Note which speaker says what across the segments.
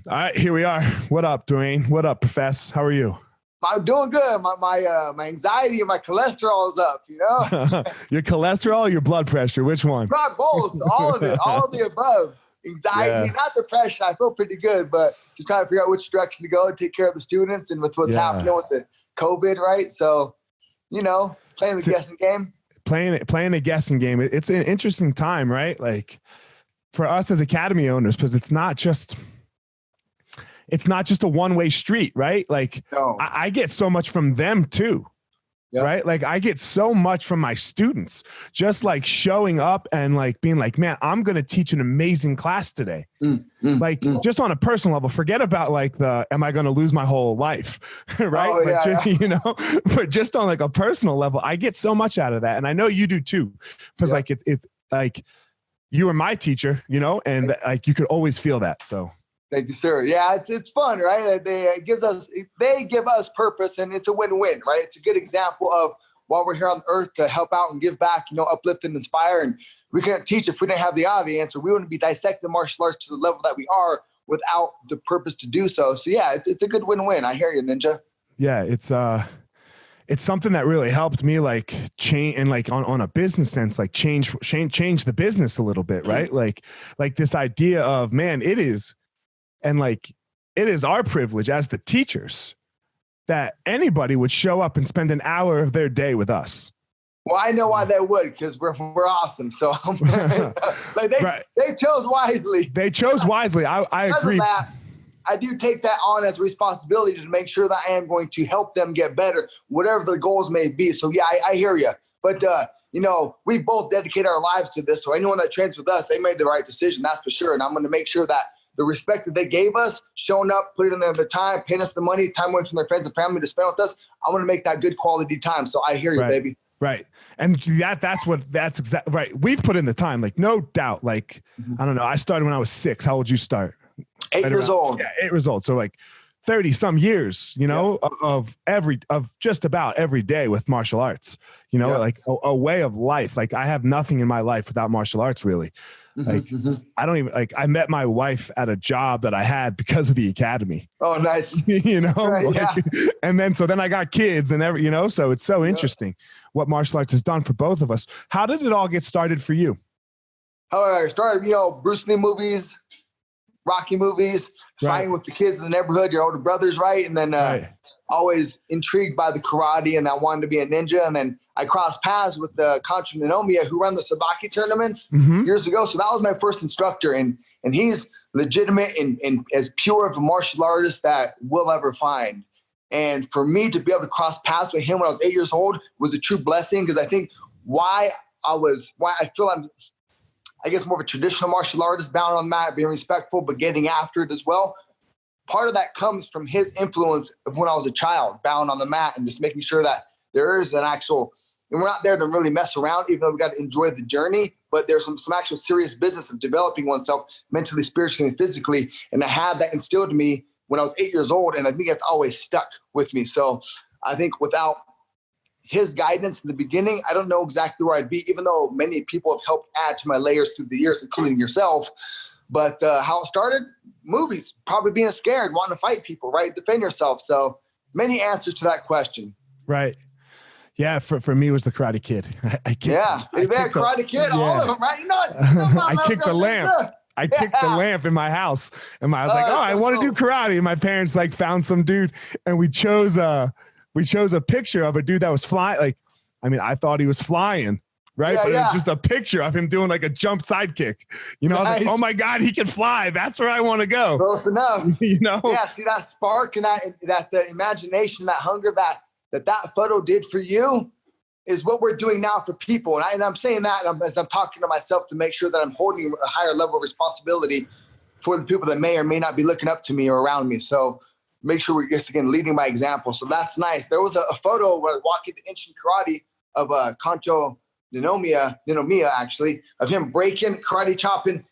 Speaker 1: All right, here we are. What up, Duane? What up, Profess? How are you?
Speaker 2: I'm doing good. My anxiety and my cholesterol is up, you know?
Speaker 1: Your cholesterol, your blood pressure, which one?
Speaker 2: Not both, all of it, all of the above. Anxiety, not depression. I feel pretty good, but just trying to figure out which direction to go and take care of the students and with what's happening with the COVID, right? So, you know, playing the guessing game.
Speaker 1: Playing a guessing game. It's an interesting time, right? Like for us as academy owners, because it's not just a one-way street, right? Like I get so much from them too, right? Like I get so much from my students, just like showing up and like being like, man, I'm going to teach an amazing class today. Just on a personal level, forget about like am I going to lose my whole life? Right. You know, but just on like a personal level, I get so much out of that. And I know you do too, because like, it's like you were my teacher, you know, and like, you could always feel that. So
Speaker 2: thank you, sir. Yeah, it's fun, right? They give us purpose, and it's a win-win, right? It's a good example of while we're here on earth to help out and give back, you know, uplift and inspire. And we couldn't teach if we didn't have the audience, or we wouldn't be dissecting martial arts to the level that we are without the purpose to do so. So yeah, it's a good win-win. I hear you, Ninja. Yeah,
Speaker 1: it's something that really helped me like change and like on a business sense, like change the business a little bit, right? Like this idea of, man, it is our privilege as the teachers that anybody would show up and spend an hour of their day with us.
Speaker 2: Well, I know why they would, because we're awesome. So like they chose wisely.
Speaker 1: They chose wisely. I agree.
Speaker 2: That, I do take that on as a responsibility to make sure that I am going to help them get better, whatever the goals may be. So yeah, I hear you. But you know, we both dedicate our lives to this. So anyone that trains with us, they made the right decision. That's for sure. And I'm going to make sure that the respect that they gave us, showing up, putting in their time, paying us the money, time away from their friends and family to spend with us, I want to make that good quality time. So I hear you, baby.
Speaker 1: Right. And that's exactly right. We've put in the time, like no doubt. Like, I don't know. I started when I was 6. How old did you start?
Speaker 2: 8 years old.
Speaker 1: Yeah, 8 years old. So like 30 some years, you know, of just about every day with martial arts, you know, like a way of life. Like I have nothing in my life without martial arts, really. Like I don't even like, I met my wife at a job that I had because of the academy.
Speaker 2: Oh, nice.
Speaker 1: You know, and then I got kids and you know, so it's so interesting what martial arts has done for both of us. How did it all get started for you?
Speaker 2: How I started, you know, Bruce Lee movies, Rocky movies, fighting with the kids in the neighborhood, your older brothers, right? And then always intrigued by the karate, and I wanted to be a ninja. And then I crossed paths with the Contra Ninomiya, who run the Sabaki tournaments years ago. So that was my first instructor, and he's legitimate and as pure of a martial artist that we'll ever find. And for me to be able to cross paths with him when I was 8 years old was a true blessing, because I think why I feel I'm, I guess, more of a traditional martial artist, bound on the mat, being respectful, but getting after it as well. Part of that comes from his influence of when I was a child, bound on the mat, and just making sure that there is an actual, and we're not there to really mess around, even though we got to enjoy the journey, but there's some actual serious business of developing oneself mentally, spiritually, and physically. And I had that instilled in me when I was 8 years old, and I think that's always stuck with me. So I think without his guidance in the beginning, I don't know exactly where I'd be, even though many people have helped add to my layers through the years, including yourself. But how it started, movies, probably being scared, wanting to fight people, right? Defend yourself. So many answers to that question.
Speaker 1: Right. Yeah. For me, it was the Karate Kid.
Speaker 2: Karate Kid, all of them, right?
Speaker 1: I kicked the lamp. I kicked the lamp in my house, and I was like, I want to do karate. And my parents like found some dude, and we chose a picture of a dude that was flying. Like, I mean, I thought he was flying, right? But it was just a picture of him doing like a jump sidekick. You know, I was like, oh my God, he can fly. That's where I want to go.
Speaker 2: Close enough.
Speaker 1: You know? Yeah,
Speaker 2: see that spark and that the imagination, that hunger that photo did for you is what we're doing now for people. And I'm saying that as I'm talking to myself to make sure that I'm holding a higher level of responsibility for the people that may or may not be looking up to me or around me. So make sure we're just, again, leading by example. So that's nice. There was a photo when I was walking to Inshin Karate of Contra Ninomiya, actually, of him breaking, karate chopping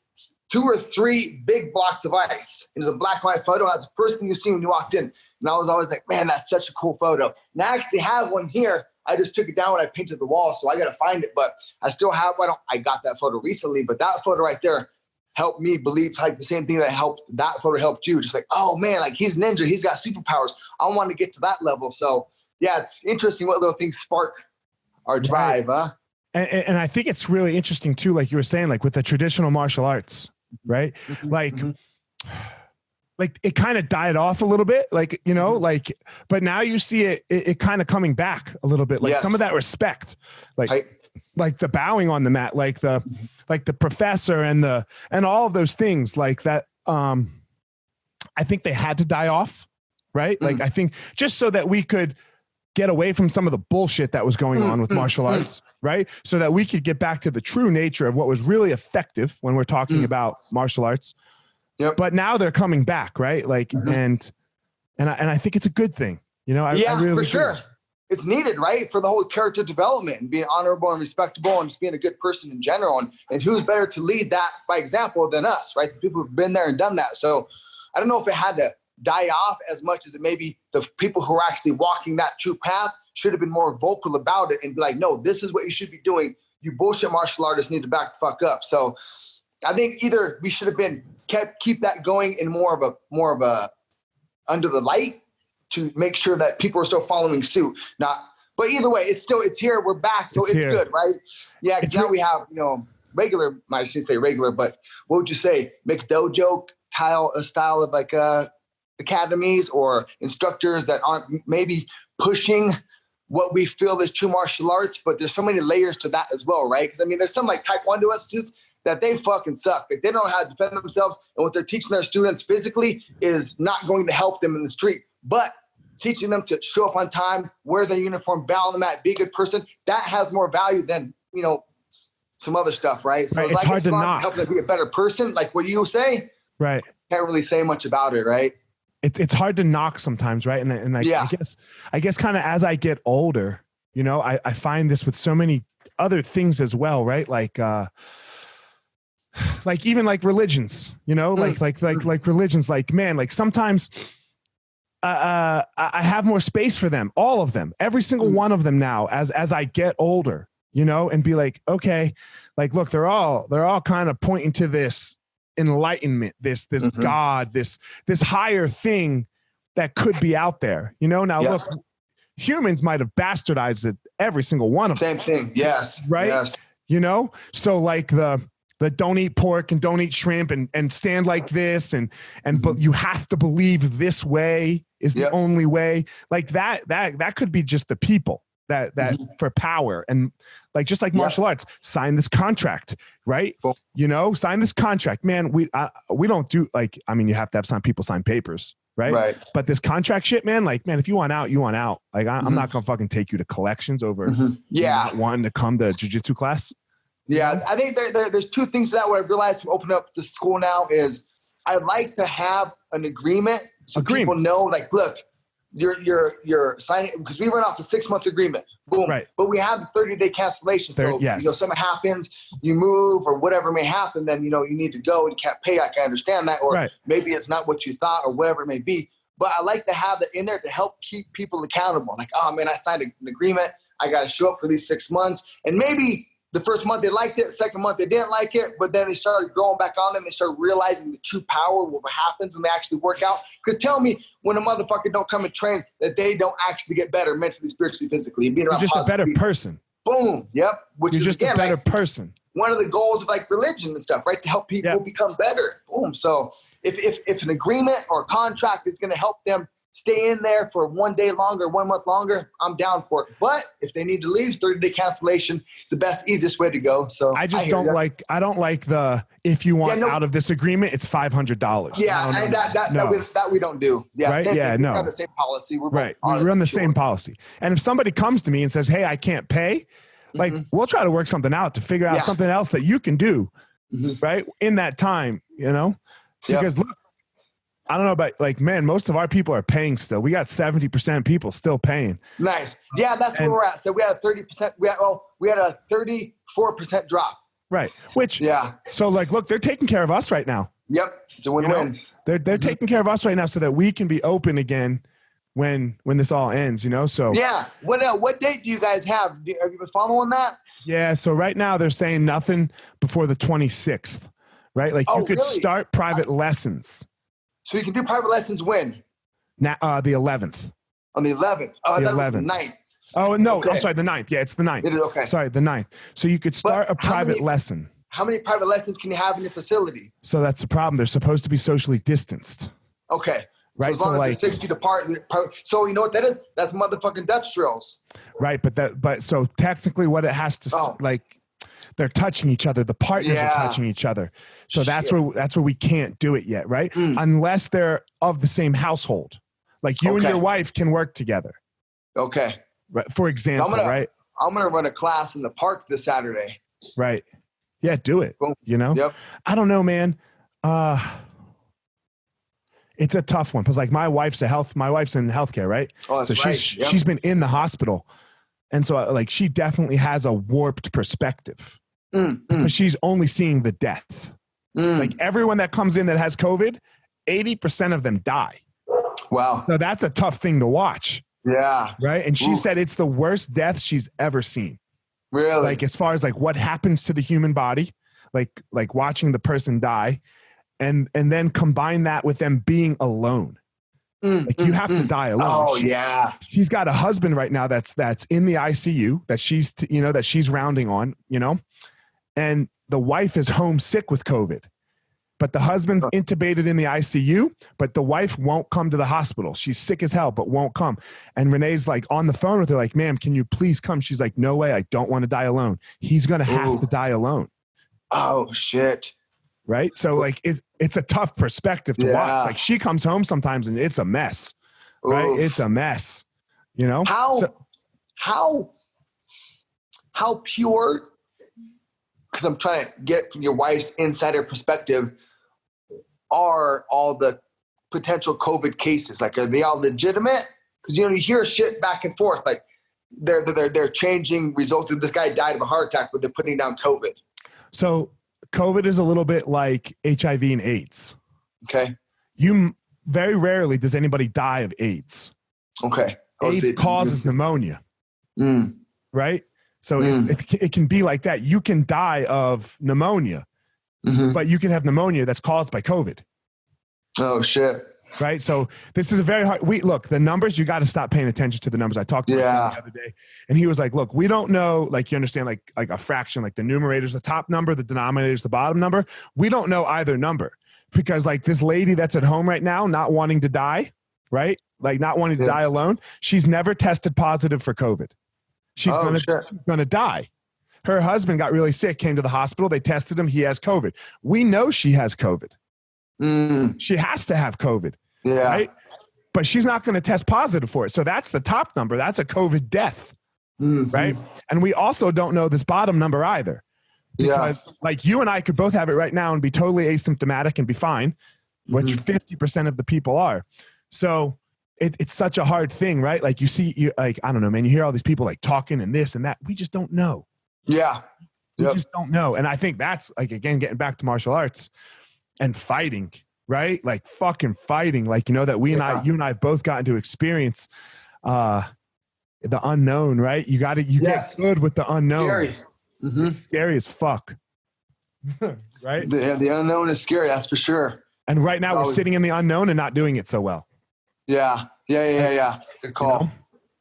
Speaker 2: 2 or 3 big blocks of ice. It was a black and white photo. That's the first thing you see when you walked in. And I was always like, man, that's such a cool photo. And I actually have one here. I just took it down when I painted the wall, so I got to find it. But I still have one. I got that photo recently, but that photo right there, helped me believe like the same thing that photo helped you. Just like, oh man, like he's ninja, he's got superpowers. I want to get to that level. So yeah, it's interesting what little things spark our drive, huh?
Speaker 1: And I think it's really interesting too, like you were saying, like with the traditional martial arts, right? Like it kind of died off a little bit, like, you know, like, but now you see it kind of coming back a little bit, like some of that respect, like the bowing on the mat, like the professor and all of those things like that. I think they had to die off, right? Like, I think just so that we could get away from some of the bullshit that was going on with martial arts, right? So that we could get back to the true nature of what was really effective when we're talking about martial arts. Yep. But now they're coming back, right? Like, and I think it's a good thing, you know? I really
Speaker 2: for sure. It's needed, right? For the whole character development and being honorable and respectable and just being a good person in general. And who's better to lead that by example than us, right? The people who've been there and done that. So I don't know if it had to die off as much as it maybe the people who are actually walking that true path should have been more vocal about it and be like, no, this is what you should be doing. You bullshit martial artists need to back the fuck up. So I think either we should have been keep that going in more of a under the light to make sure that people are still following suit. But either way, it's here. We're back. So it's good, right? Yeah. Cause now we have, you know, regular, I shouldn't say regular, but what would you say? McDojo style of like, academies or instructors that aren't maybe pushing what we feel is true martial arts, but there's so many layers to that as well, right? Because I mean, there's some like Taekwondo institutes that they fucking suck. Like they don't know how to defend themselves, and what they're teaching their students physically is not going to help them in the street. But teaching them to show up on time, wear their uniform, bow on the mat, be a good person, that has more value than, you know, some other stuff, right? So
Speaker 1: it's hard to knock.
Speaker 2: Help them be a better person, like what you say.
Speaker 1: Right.
Speaker 2: Can't really say much about it, right?
Speaker 1: It's hard to knock sometimes, right? And I guess kind of as I get older, you know, I find this with so many other things as well, right? Like even like religions, you know, like religions, like, man, like sometimes I have more space for them, all of them, every single one of them now as I get older, you know, and be like, okay, like, look, they're all kind of pointing to this enlightenment, this God, this higher thing that could be out there, you know. Now look, humans might have bastardized it, every single one of them.
Speaker 2: Same thing. Yes.
Speaker 1: Right.
Speaker 2: Yes.
Speaker 1: You know, so like the don't eat pork and don't eat shrimp and stand like this and but you have to believe this way is the only way, like that could be just the people that for power and like, just like martial arts, sign this contract, right? Cool. You know, sign this contract, man. We don't do like, I mean, you have to have some people sign papers, right? But this contract shit, man, like, man, if you want out, you want out. Like, I'm not going to fucking take you to collections over not wanting to come to jiu-jitsu class.
Speaker 2: Yeah. I think there's two things to that. What I've realized from opening up the school now is I like to have an agreement. So people know, like, look, you're signing, because we run off a 6-month agreement. Boom. Right. But we have the 30-day cancellation. So, you know, something happens, you move or whatever may happen, then, you know, you need to go and you can't pay. I can understand that. Or maybe it's not what you thought or whatever it may be. But I like to have that in there to help keep people accountable. Like, oh man, I signed an agreement. I got to show up for these 6 months. And maybe the first month they liked it, second month they didn't like it, but then they started growing back on them. They started realizing the true power, what happens when they actually work out. Because tell me, when a motherfucker don't come and train, that they don't actually get better mentally, spiritually, physically. Being around
Speaker 1: You're just a better person.
Speaker 2: Boom. Yep. Which
Speaker 1: You're
Speaker 2: is,
Speaker 1: just
Speaker 2: again,
Speaker 1: a better
Speaker 2: like,
Speaker 1: person.
Speaker 2: One of the goals of like religion and stuff, right? To help people become better. Boom. So if an agreement or a contract is going to help them stay in there for 1 day longer, 1 month longer, I'm down for it. But if they need to leave, 30-day cancellation, it's the best, easiest way to go. So
Speaker 1: I don't like the, if you want out of this agreement, it's $500.
Speaker 2: Yeah. And that we don't do. Yeah.
Speaker 1: Right?
Speaker 2: Same
Speaker 1: yeah.
Speaker 2: thing.
Speaker 1: No.
Speaker 2: We have the same policy. We're
Speaker 1: on the same policy. And if somebody comes to me and says, hey, I can't pay, like, we'll try to work something out to figure out something else that you can do right in that time, you know, because look, I don't know about, like, man, most of our people are paying still. We got 70% people still paying.
Speaker 2: Nice. Yeah, that's where we're at. So we had a 30%. We had a 34% drop.
Speaker 1: Right. Which, so like, look, they're taking care of us right now.
Speaker 2: Yep. It's a win-win.
Speaker 1: You know, they're taking care of us right now so that we can be open again when this all ends, you know? So
Speaker 2: yeah. What date do you guys have? Have you been following that?
Speaker 1: Yeah. So right now they're saying nothing before the 26th. right? Like you could start private lessons.
Speaker 2: So you can do private lessons when?
Speaker 1: Now, the 11th.
Speaker 2: On the 11th. Oh,
Speaker 1: the
Speaker 2: that
Speaker 1: 11th.
Speaker 2: was the 9th.
Speaker 1: Oh, no. Okay. I'm sorry, the 9th. Yeah, it's the 9th.
Speaker 2: It is, okay.
Speaker 1: Sorry, the 9th. So you could start a private lesson.
Speaker 2: How many private lessons can you have in your facility?
Speaker 1: So that's the problem. They're supposed to be socially distanced.
Speaker 2: Okay.
Speaker 1: Right.
Speaker 2: So as long as they're 6 feet apart. So you know what that is? That's motherfucking Dutch drills.
Speaker 1: Right. But so technically what it has to like, they're touching each other. The partners are touching each other. So that's where we can't do it yet. Right. Unless they're of the same household. Like you and your wife can work together.
Speaker 2: Okay.
Speaker 1: Right. For example, right.
Speaker 2: I'm going to run a class in the park this Saturday.
Speaker 1: Right. Yeah. Do it.
Speaker 2: Boom.
Speaker 1: You know,
Speaker 2: Yep.
Speaker 1: I don't know, man. It's a tough one because like my wife's in healthcare, right?
Speaker 2: Oh, that's
Speaker 1: so she's been in the hospital. And so like she definitely has a warped perspective. But she's only seeing the death. Like everyone that comes in that has COVID, 80% of them die.
Speaker 2: Wow.
Speaker 1: So that's a tough thing to watch.
Speaker 2: Yeah.
Speaker 1: Right. And she said it's the worst death she's ever seen.
Speaker 2: Really?
Speaker 1: Like as far as like what happens to the human body, like watching the person die and then combine that with them being alone. Like you have to die alone.
Speaker 2: Oh, yeah.
Speaker 1: She's got a husband right now that's in the ICU that she's rounding on, you know, and the wife is homesick with COVID, but the husband's intubated in the ICU, but the wife won't come to the hospital. She's sick as hell, but won't come. And Renee's like on the phone with her, like, ma'am, can you please come? She's like, no way. I don't want to die alone. He's going to have to die alone.
Speaker 2: Oh, shit.
Speaker 1: Right. So like it's a tough perspective to watch. Like she comes home sometimes and it's a mess, right? Oof. It's a mess, you know?
Speaker 2: How pure, because I'm trying to get from your wife's insider perspective, are all the potential COVID cases? Like, are they all legitimate? Because, you know, you hear shit back and forth. Like they're changing results. This guy died of a heart attack, but they're putting down COVID.
Speaker 1: So COVID is a little bit like HIV and AIDS.
Speaker 2: Okay.
Speaker 1: Very rarely does anybody die of AIDS.
Speaker 2: Okay.
Speaker 1: AIDS causes pneumonia. Right? So it can be like that. You can die of pneumonia, but you can have pneumonia that's caused by COVID.
Speaker 2: Oh, shit.
Speaker 1: Right? So this is a very hard... Look, the numbers, you got to stop paying attention to the numbers. I talked to him the other day, and he was like, look, we don't know, like, you understand, like a fraction, like the numerator's the top number, the denominator's the bottom number. We don't know either number because, like, this lady that's at home right now not wanting to die, right? Like, not wanting to die alone, she's never tested positive for COVID. She's going to die. Her husband got really sick, came to the hospital. They tested him. He has COVID. We know she has COVID. She has to have COVID. Yeah. Right? But she's not going to test positive for it. So that's the top number. That's a COVID death. Right? And we also don't know this bottom number either. Because like you and I could both have it right now and be totally asymptomatic and be fine, which 50% of the people are. So it's such a hard thing, right? Like I don't know, man, you hear all these people like talking and this and that. We just don't know. Yeah. We just don't know. And I think that's like, again, getting back to martial arts and fighting, right? Like fucking fighting. Like, you know, that you and I both gotten to experience the unknown, right? You get good with the unknown.
Speaker 2: Scary.
Speaker 1: It's scary as fuck. Right?
Speaker 2: The unknown is scary. That's for sure.
Speaker 1: And right now we're sitting in the unknown and not doing it so well. Yeah.
Speaker 2: Good call.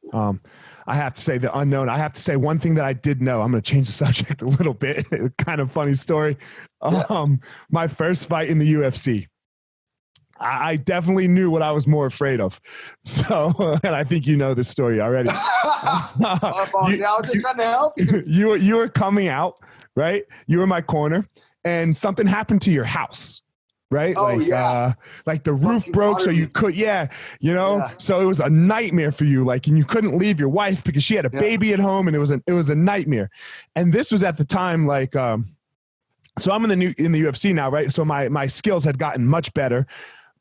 Speaker 1: You know? I have to say the unknown. I have to say one thing that I did know. I'm going to change the subject a little bit. Kind of funny story. My first fight in the UFC, I definitely knew what I was more afraid of. So, and I think you know this story already.
Speaker 2: I was just trying to help you.
Speaker 1: You were coming out, right? You were in my corner, and something happened to your house. Right?
Speaker 2: Oh,
Speaker 1: like the roof broke, so you could, so it was a nightmare for you. Like, and you couldn't leave your wife because she had a baby at home, and it was a nightmare. And this was at the time, like, so I'm in the UFC now, right? So my skills had gotten much better,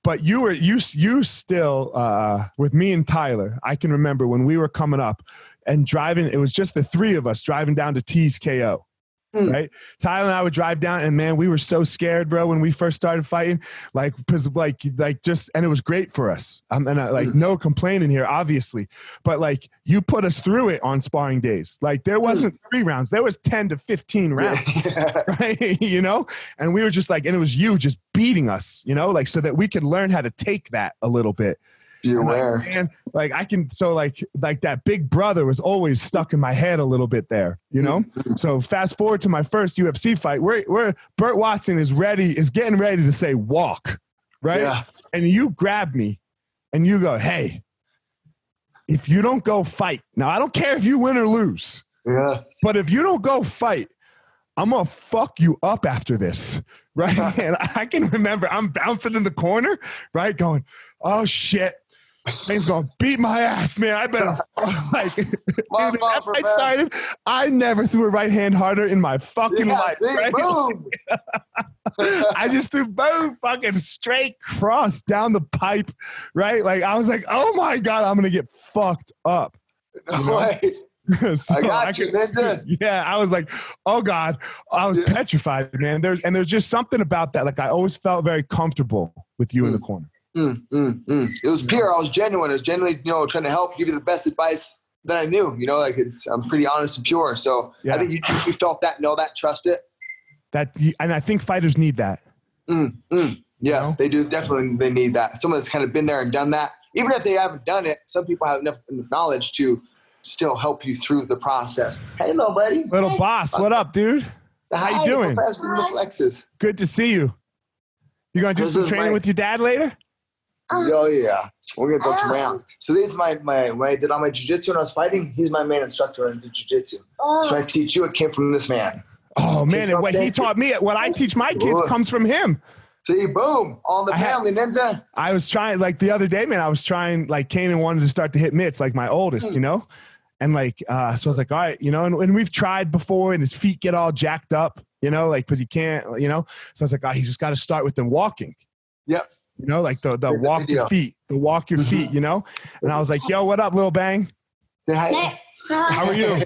Speaker 1: but you still, with me and Tyler, I can remember when we were coming up and driving, it was just the three of us driving down to T's KO. Right. Tyler and I would drive down, and man, we were so scared, bro, when we first started fighting, like, cause like just, and it was great for us. And no complaining here, obviously, but like you put us through it on sparring days. Like there wasn't 3 rounds, there was 10 to 15 rounds, right? You know, and we were just like, and it was you just beating us, you know, like so that we could learn how to take that a little bit.
Speaker 2: Be aware.
Speaker 1: And like I can, so like that big brother was always stuck in my head a little bit there, you know? So fast forward to my first UFC fight, where Burt Watson is getting ready to say walk, right? Yeah. And you grab me and you go, hey, if you don't go fight, now I don't care if you win or lose, but if you don't go fight, I'm going to fuck you up after this, right? And I can remember I'm bouncing in the corner, right? Going, oh shit. Things gonna beat my ass, man. I better like I started. I never threw a right hand harder in my fucking life. See, right? Boom. I just threw boom fucking straight cross down the pipe, right? Like I was like, oh my God, I'm gonna get fucked up. You know? So I got you, Ninja. Yeah, I was like, oh God, I was petrified, man. There's just something about that. Like I always felt very comfortable with you in the corner.
Speaker 2: It was pure. I was genuine. I was genuinely, you know, trying to help, give you the best advice that I knew. You know, like I'm pretty honest and pure. So I think you felt that, know that, trust it.
Speaker 1: And I think fighters need that.
Speaker 2: Yes, you know? They do. Definitely, they need that. Someone that's kind of been there and done that. Even if they haven't done it, some people have enough knowledge to still help you through the process. Hey, little buddy.
Speaker 1: Little boss, what up, dude? How you doing? Good to see you. You gonna do some training with your dad later?
Speaker 2: Oh yeah, we're gonna throw some rounds. So this is my when I did all my jiu-jitsu when I was fighting. He's my main instructor in jiu-jitsu. So I teach you. It came from this man.
Speaker 1: Oh man, and what he taught me, what I teach my kids comes from him.
Speaker 2: See, boom, on the family, Ninja.
Speaker 1: I was trying, like the other day, man. I was trying, like Kanan wanted to start to hit mitts, like my oldest, you know, and like so I was like, all right, you know, and we've tried before, and his feet get all jacked up, you know, like because he can't, you know. So I was like, oh, he's just got to start with them walking.
Speaker 2: Yep.
Speaker 1: You know, like the walk your feet, you know? And I was like, yo, what up, Lil Bang? How are you?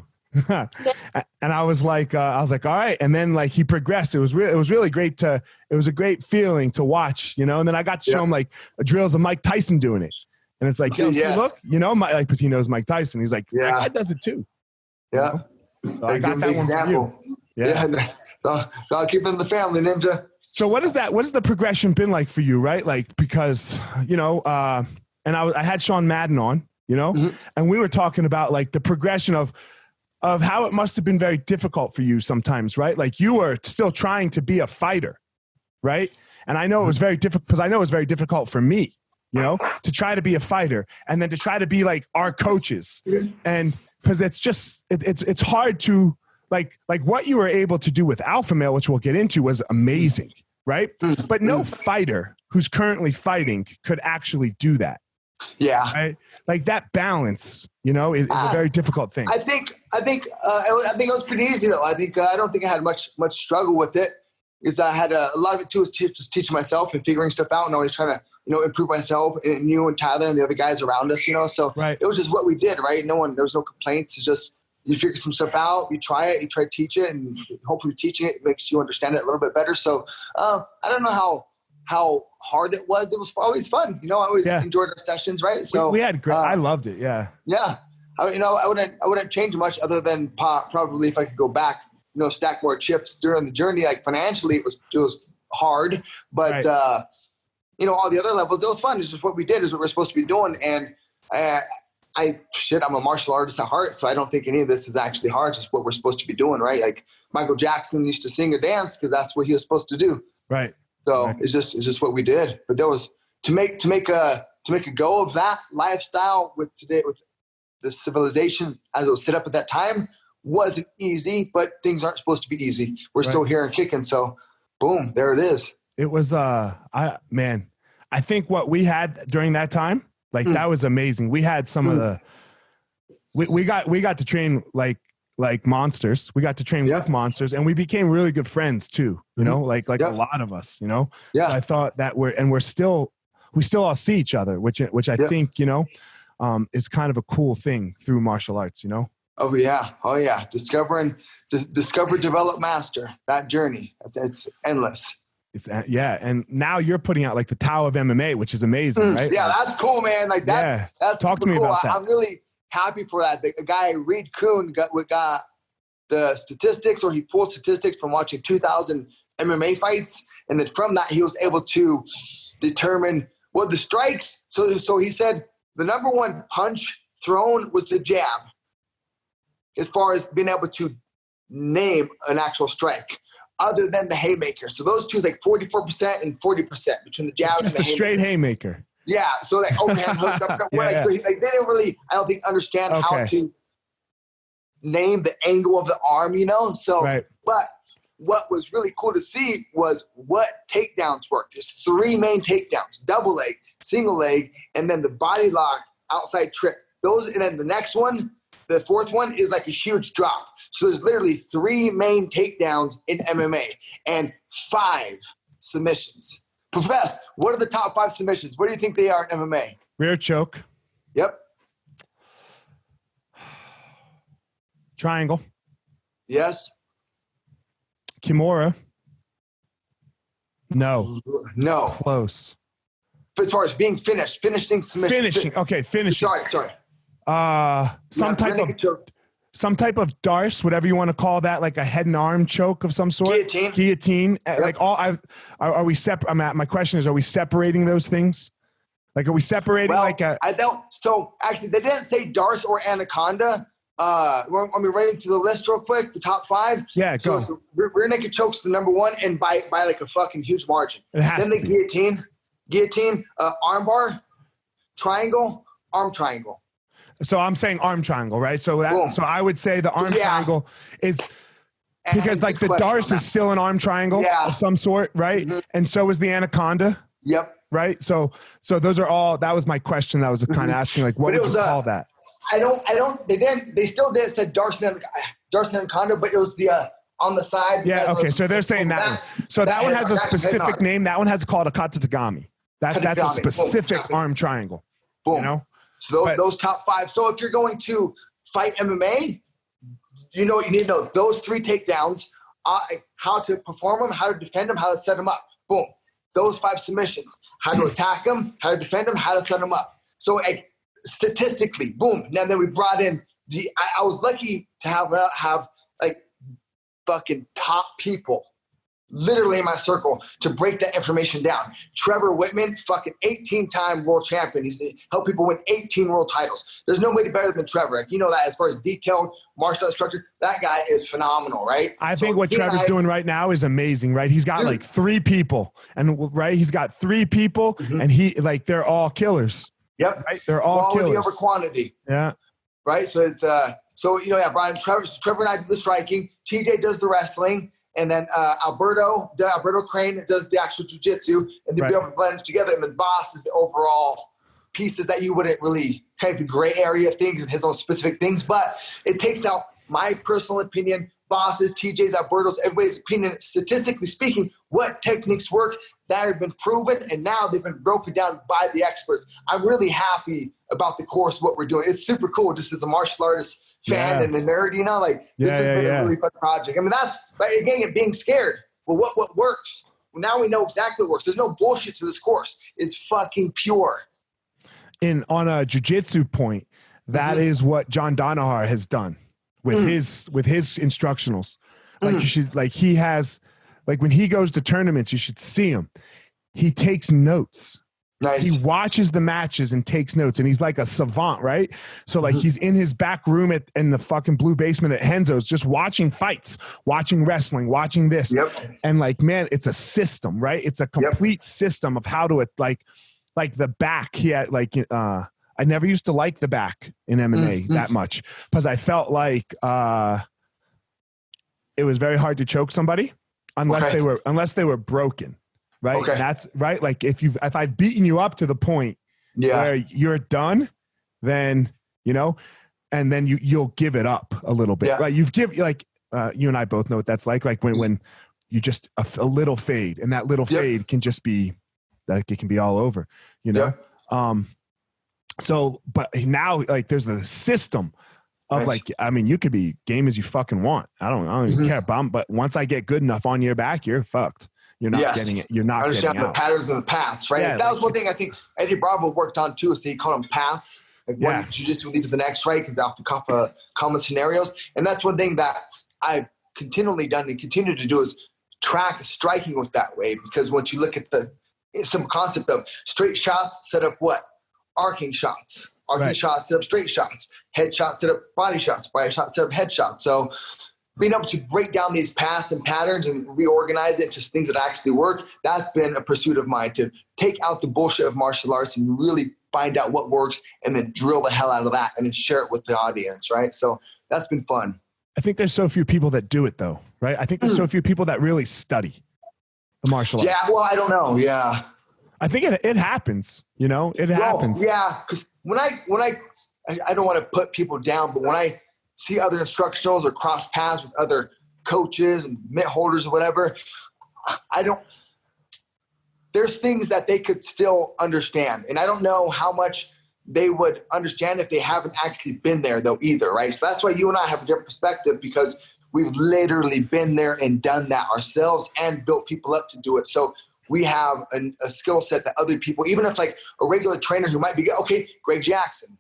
Speaker 1: And I was like, all right. And then like he progressed. It was really great it was a great feeling to watch, you know? And then I got to show him like drills of Mike Tyson doing it. And it's like, yo, see, look, you know, like, because he knows Mike Tyson. He's like, that guy does it too.
Speaker 2: Yeah.
Speaker 1: You know? So I got that one example. For you.
Speaker 2: Yeah. So I'll keep it in the family, Ninja.
Speaker 1: So what has the progression been like for you, right? Like, because, you know, and I had Sean Madden on, you know, and we were talking about like the progression of how it must have been very difficult for you sometimes, right? Like you were still trying to be a fighter, right? And I know it was very difficult because I know it was very difficult for me, you know, to try to be a fighter and then to try to be like our coaches. And because it's just, it's hard to, like what you were able to do with Alpha Male, which we'll get into, was amazing, right? But no fighter who's currently fighting could actually do that.
Speaker 2: Yeah.
Speaker 1: Right? Like that balance, you know, is a very difficult thing.
Speaker 2: I think it was pretty easy though. I don't think I had much struggle with it, because I had a lot of it too was just teaching myself and figuring stuff out and always trying to, you know, improve myself and you and Tyler and the other guys around us, you know. So it was just what we did, right? There was no complaints. It's just, you figure some stuff out, you try it, you try to teach it, and hopefully teaching it makes you understand it a little bit better. So I don't know how hard it was. It was always fun. You know, I always enjoyed our sessions, right? So
Speaker 1: we had great. I loved it. Yeah.
Speaker 2: Yeah. I wouldn't change much other than probably if I could go back, you know, stack more chips during the journey. Like financially, it was hard, but you know, all the other levels, it was fun. It's just what we did is what we're supposed to be doing. And I'm a martial artist at heart, so I don't think any of this is actually hard. It's just what we're supposed to be doing, right? Like Michael Jackson used to sing or dance because that's what he was supposed to do.
Speaker 1: Right.
Speaker 2: So it's just what we did. But there was to make a go of that lifestyle with the civilization as it was set up at that time wasn't easy. But things aren't supposed to be easy. We're still here and kicking. So, boom, there it is.
Speaker 1: It was I think what we had during that time. Like that was amazing. We had some of the, we got to train like monsters. We got to train with monsters, and we became really good friends too. You know, like a lot of us. You know, I thought that we still all see each other, which I think, you know, is kind of a cool thing through martial arts. You know.
Speaker 2: Oh yeah. Discover, develop, master. That journey. It's endless.
Speaker 1: And now you're putting out like the Tao of MMA, which is amazing, right?
Speaker 2: Yeah, that's cool, man. Like that's
Speaker 1: talk to me
Speaker 2: cool.
Speaker 1: about that.
Speaker 2: I'm really happy for that. The guy Reed Kuhn got the statistics, or he pulled statistics from watching 2,000 MMA fights, and then from that he was able to determine the strikes. So he said the number one punch thrown was the jab, as far as being able to name an actual strike, other than the haymaker. So those two, like 44% and 40% between the jab and the
Speaker 1: straight haymaker.
Speaker 2: Yeah. So like overhand hooks up. So they didn't really, I don't think, understand how to name the angle of the arm, So, but what was really cool to see was what takedowns work. There's 3 main takedowns: double leg, single leg, and then the body lock, outside trip. Those, and then the next one, the fourth one, is like a huge drop. So there's literally 3 main takedowns in MMA and 5 submissions. Profess, what are the top 5 submissions? What do you think they are in MMA?
Speaker 1: Rear choke.
Speaker 2: Yep.
Speaker 1: Triangle.
Speaker 2: Yes.
Speaker 1: Kimura. No. Close.
Speaker 2: As far as being finishing submission.
Speaker 1: Finishing.
Speaker 2: Sorry.
Speaker 1: Some type of darce, whatever you want to call that, like a head and arm choke of some sort. Guillotine. Yep. Like are we my question is, are we separating those things? Like, are we separating I
Speaker 2: don't. So actually, they didn't say darce or anaconda. Let me run into the list real quick. The top 5.
Speaker 1: Yeah, go.
Speaker 2: So rear naked choke's the number 1, and by like a fucking huge margin. Then the guillotine, armbar, triangle, arm triangle.
Speaker 1: So I'm saying arm triangle, right? So I would say the arm triangle is because like the darce is still an arm triangle of some sort, right? Mm-hmm. And so is the anaconda. Yep. Right. So those are all. That was my question. That was kind of asking, like, what would you call that?
Speaker 2: They still did say darce and anaconda, but it was the on the side.
Speaker 1: Yeah. Okay. So they're saying that one. So that one has a specific name. That one has called a katatagami. That's a specific arm triangle.
Speaker 2: Boom. So those top 5. So if you're going to fight MMA, you need to know those 3 takedowns, how to perform them, how to defend them, how to set them up. Boom. Those 5 submissions, how to attack them, how to defend them, how to set them up. So statistically, boom. And then we brought in I was lucky to have like fucking top people literally in my circle to break that information down. Trevor Whitman, fucking 18-time world champion. He's helped people win 18 world titles. There's nobody better than Trevor. Like, that as far as detailed martial art structure, that guy is phenomenal, right?
Speaker 1: I think what Trevor's doing right now is amazing, right? He's got like 3 people, and he's got 3 people, and they're all killers.
Speaker 2: Yep.
Speaker 1: Right? They're all
Speaker 2: quality
Speaker 1: killers.
Speaker 2: Over quantity.
Speaker 1: Yeah.
Speaker 2: Right. So it's Brian, Trevor and I do the striking. TJ does the wrestling. And then Alberto Crane does the actual jiu-jitsu, and they'll be able to blend it together. And then Boss is the overall pieces that you wouldn't really, kind of the gray area of things and his own specific things. But it takes out my personal opinion, Boss's, TJ's, Alberto's, everybody's opinion, statistically speaking, what techniques work that have been proven, and now they've been broken down by the experts. I'm really happy about the course, what we're doing. It's super cool just as a martial artist fan and a nerd, this has been a really fun project. I mean, that's, again, being scared. Well, what works? Well, now we know exactly what works. There's no bullshit to this course. It's fucking pure.
Speaker 1: On a jiu-jitsu point, that is what John Donahar has done with his instructionals. Like you should, he has, when he goes to tournaments, you should see him. He takes notes. Nice. He watches the matches and takes notes, and he's like a savant, right? So he's in his back room in the fucking blue basement at Henzo's, just watching fights, watching wrestling, watching this. Yep. And man, it's a system, right? It's a complete system of how to like the back. He had I never used to like the back in MMA that much because I felt like it was very hard to choke somebody unless they were broken. Right. Okay. And that's right. Like if I've beaten you up to the point where you're done, then, and then you'll give it up a little bit. Yeah. Right. You and I both know what that's like when you just a little fade, and that little fade can just be like, it can be all over, So, but now there's a system Of like, I mean, you could be game as you fucking want. I don't even care. But once I get good enough on your back, you're fucked. You're not getting it. You're not
Speaker 2: understand
Speaker 1: getting
Speaker 2: the patterns and the paths, right?
Speaker 1: Yeah,
Speaker 2: that was one thing I think Eddie Bravo worked on too. Is he called them paths. Like one jiu-jitsu would lead to the next, right? Because off the common scenarios. And that's one thing that I've continually done and continue to do is track striking with that way. Because once you look at the simple concept of straight shots set up what? Arcing shots. Arcing shots set up straight shots. Head shots set up body shots. Body shots set up head shots. So being able to break down these paths and patterns and reorganize it into things that actually work, that's been a pursuit of mine, to take out the bullshit of martial arts and really find out what works and then drill the hell out of that and then share it with the audience, right? So that's been fun.
Speaker 1: I think there's so few people that do it though, right? I think there's so few people that really study the martial arts.
Speaker 2: Yeah, well, I don't know. Yeah.
Speaker 1: I think it happens, you know, it happens.
Speaker 2: Yeah, because when I don't want to put people down, but when I see other instructionals or cross paths with other coaches and mitt holders or whatever, there's things that they could still understand. And I don't know how much they would understand if they haven't actually been there though either, right? So that's why you and I have a different perspective, because we've literally been there and done that ourselves and built people up to do it. So we have a skill set that other people, even if like a regular trainer who might be, okay, Greg Jackson,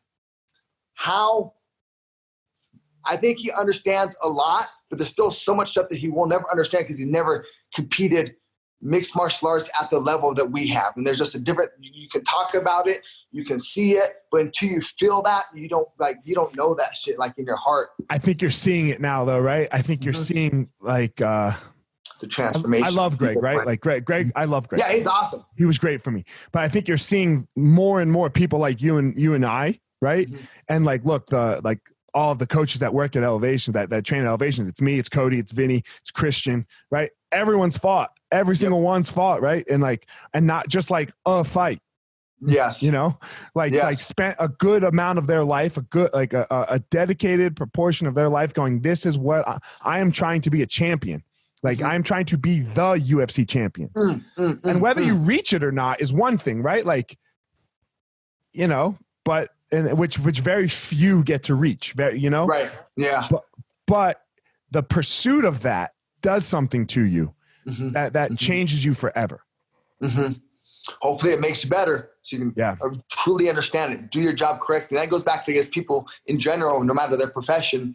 Speaker 2: I think he understands a lot, but there's still so much stuff that he will never understand because he's never competed mixed martial arts at the level that we have. And there's just you can talk about it, you can see it, but until you feel that, you don't know that shit like in your heart.
Speaker 1: I think you're seeing it now though, right? I think you're seeing like, the
Speaker 2: transformation.
Speaker 1: I love Greg, right? Like Greg, I love Greg.
Speaker 2: Yeah, he's awesome.
Speaker 1: He was great for me. But I think you're seeing more and more people like you and I, right? And like, look, all of the coaches that work at Elevation, that train at Elevation, it's me, it's Cody, it's Vinny, it's Christian, right? Everyone's fought. Every single one's fought, right? And not just like a fight.
Speaker 2: Yes.
Speaker 1: You know, like spent a good amount of their life, a dedicated proportion of their life going, this is what I am trying to be a champion. Like I'm trying to be the UFC champion. And whether you reach it or not is one thing, right? Like, you know, but which very few get to reach, you know?
Speaker 2: Right. Yeah.
Speaker 1: But the pursuit of that does something to you that changes you forever.
Speaker 2: Hopefully it makes you better so you can truly understand it, do your job correctly. And that goes back to, I guess, people in general, no matter their profession,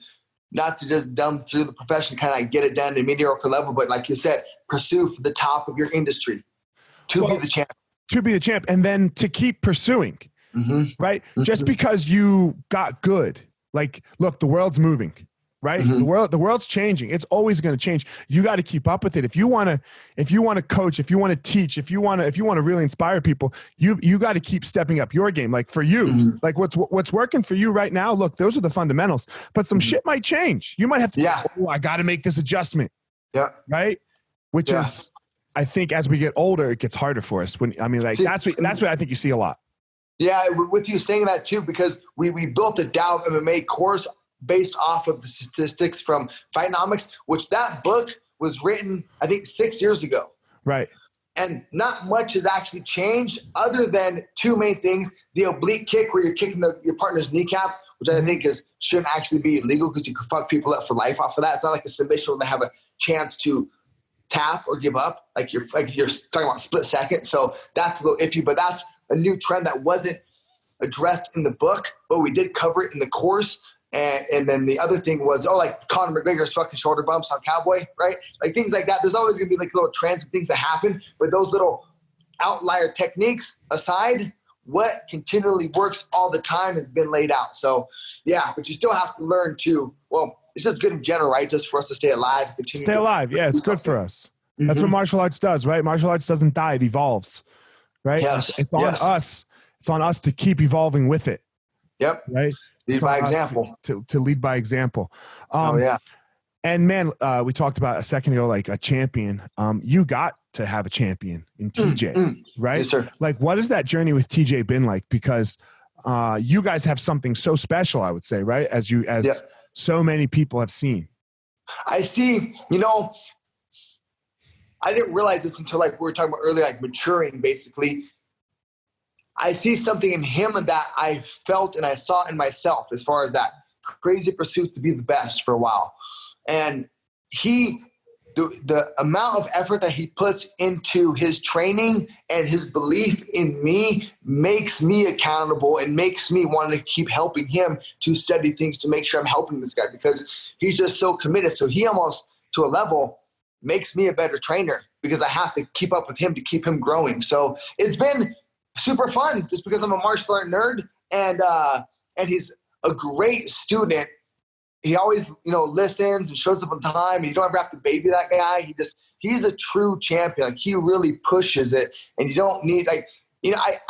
Speaker 2: not to just dumb through the profession, kind of like get it done to mediocre level, but like you said, pursue for the top of your industry to be the champ. To be the champ, and then to keep pursuing, right? Just because you got good, like, look, the world's moving, right? The world's changing. It's always going to change. You got to keep up with it. If you want to coach, if you want to teach, if you want to really inspire people, you got to keep stepping up your game. Like for you, like what's working for you right now, look, those are the fundamentals, but some shit might change. You might have to, I got to make this adjustment. Yeah. Right. Which is, I think as we get older, it gets harder for us. That's what I think you see a lot. Yeah. With you saying that too, because we built a Dow MMA course based off of the statistics from Fightnomics, which that book was written, I think, 6 years ago. Right. And not much has actually changed other than two main things: the oblique kick, where you're kicking your partner's kneecap, which I think shouldn't actually be illegal because you could fuck people up for life off of that. It's not like a submission where they have a chance to tap or give up. Like you're talking about split second. So that's a little iffy, but that's a new trend that wasn't addressed in the book, but we did cover it in the course. And then the other thing was, like Conor McGregor's fucking shoulder bumps on Cowboy, right? Like things like that. There's always going to be like little trends and things that happen, but those little outlier techniques aside, what continually works all the time has been laid out. So yeah, but you still have to learn to, it's just good in general, right? Just for us to stay alive. Stay alive. Yeah, it's good for us. That's what martial arts does, right? Martial arts doesn't die, it evolves, right? Yes. It's on us. It's on us to keep evolving with it. Yep. Right? Lead by example. To lead by example. And man, we talked about a second ago, like a champion. You got to have a champion in TJ, right? Yes, sir. Like, what has that journey with TJ been like? Because you guys have something so special, I would say, right? As so many people have seen. I see, I didn't realize this until like we were talking about earlier, like maturing basically. I see something in him that I felt and I saw in myself as far as that crazy pursuit to be the best for a while. And the amount of effort that he puts into his training and his belief in me makes me accountable and makes me want to keep helping him to study things to make sure I'm helping this guy, because he's just so committed. So he almost, to a level, makes me a better trainer because I have to keep up with him to keep him growing. So it's been super fun just because I'm a martial art nerd, and he's a great student. He always, listens and shows up on time, and you don't ever have to baby that guy. He's a true champion. Like, he really pushes it, and you don't need, I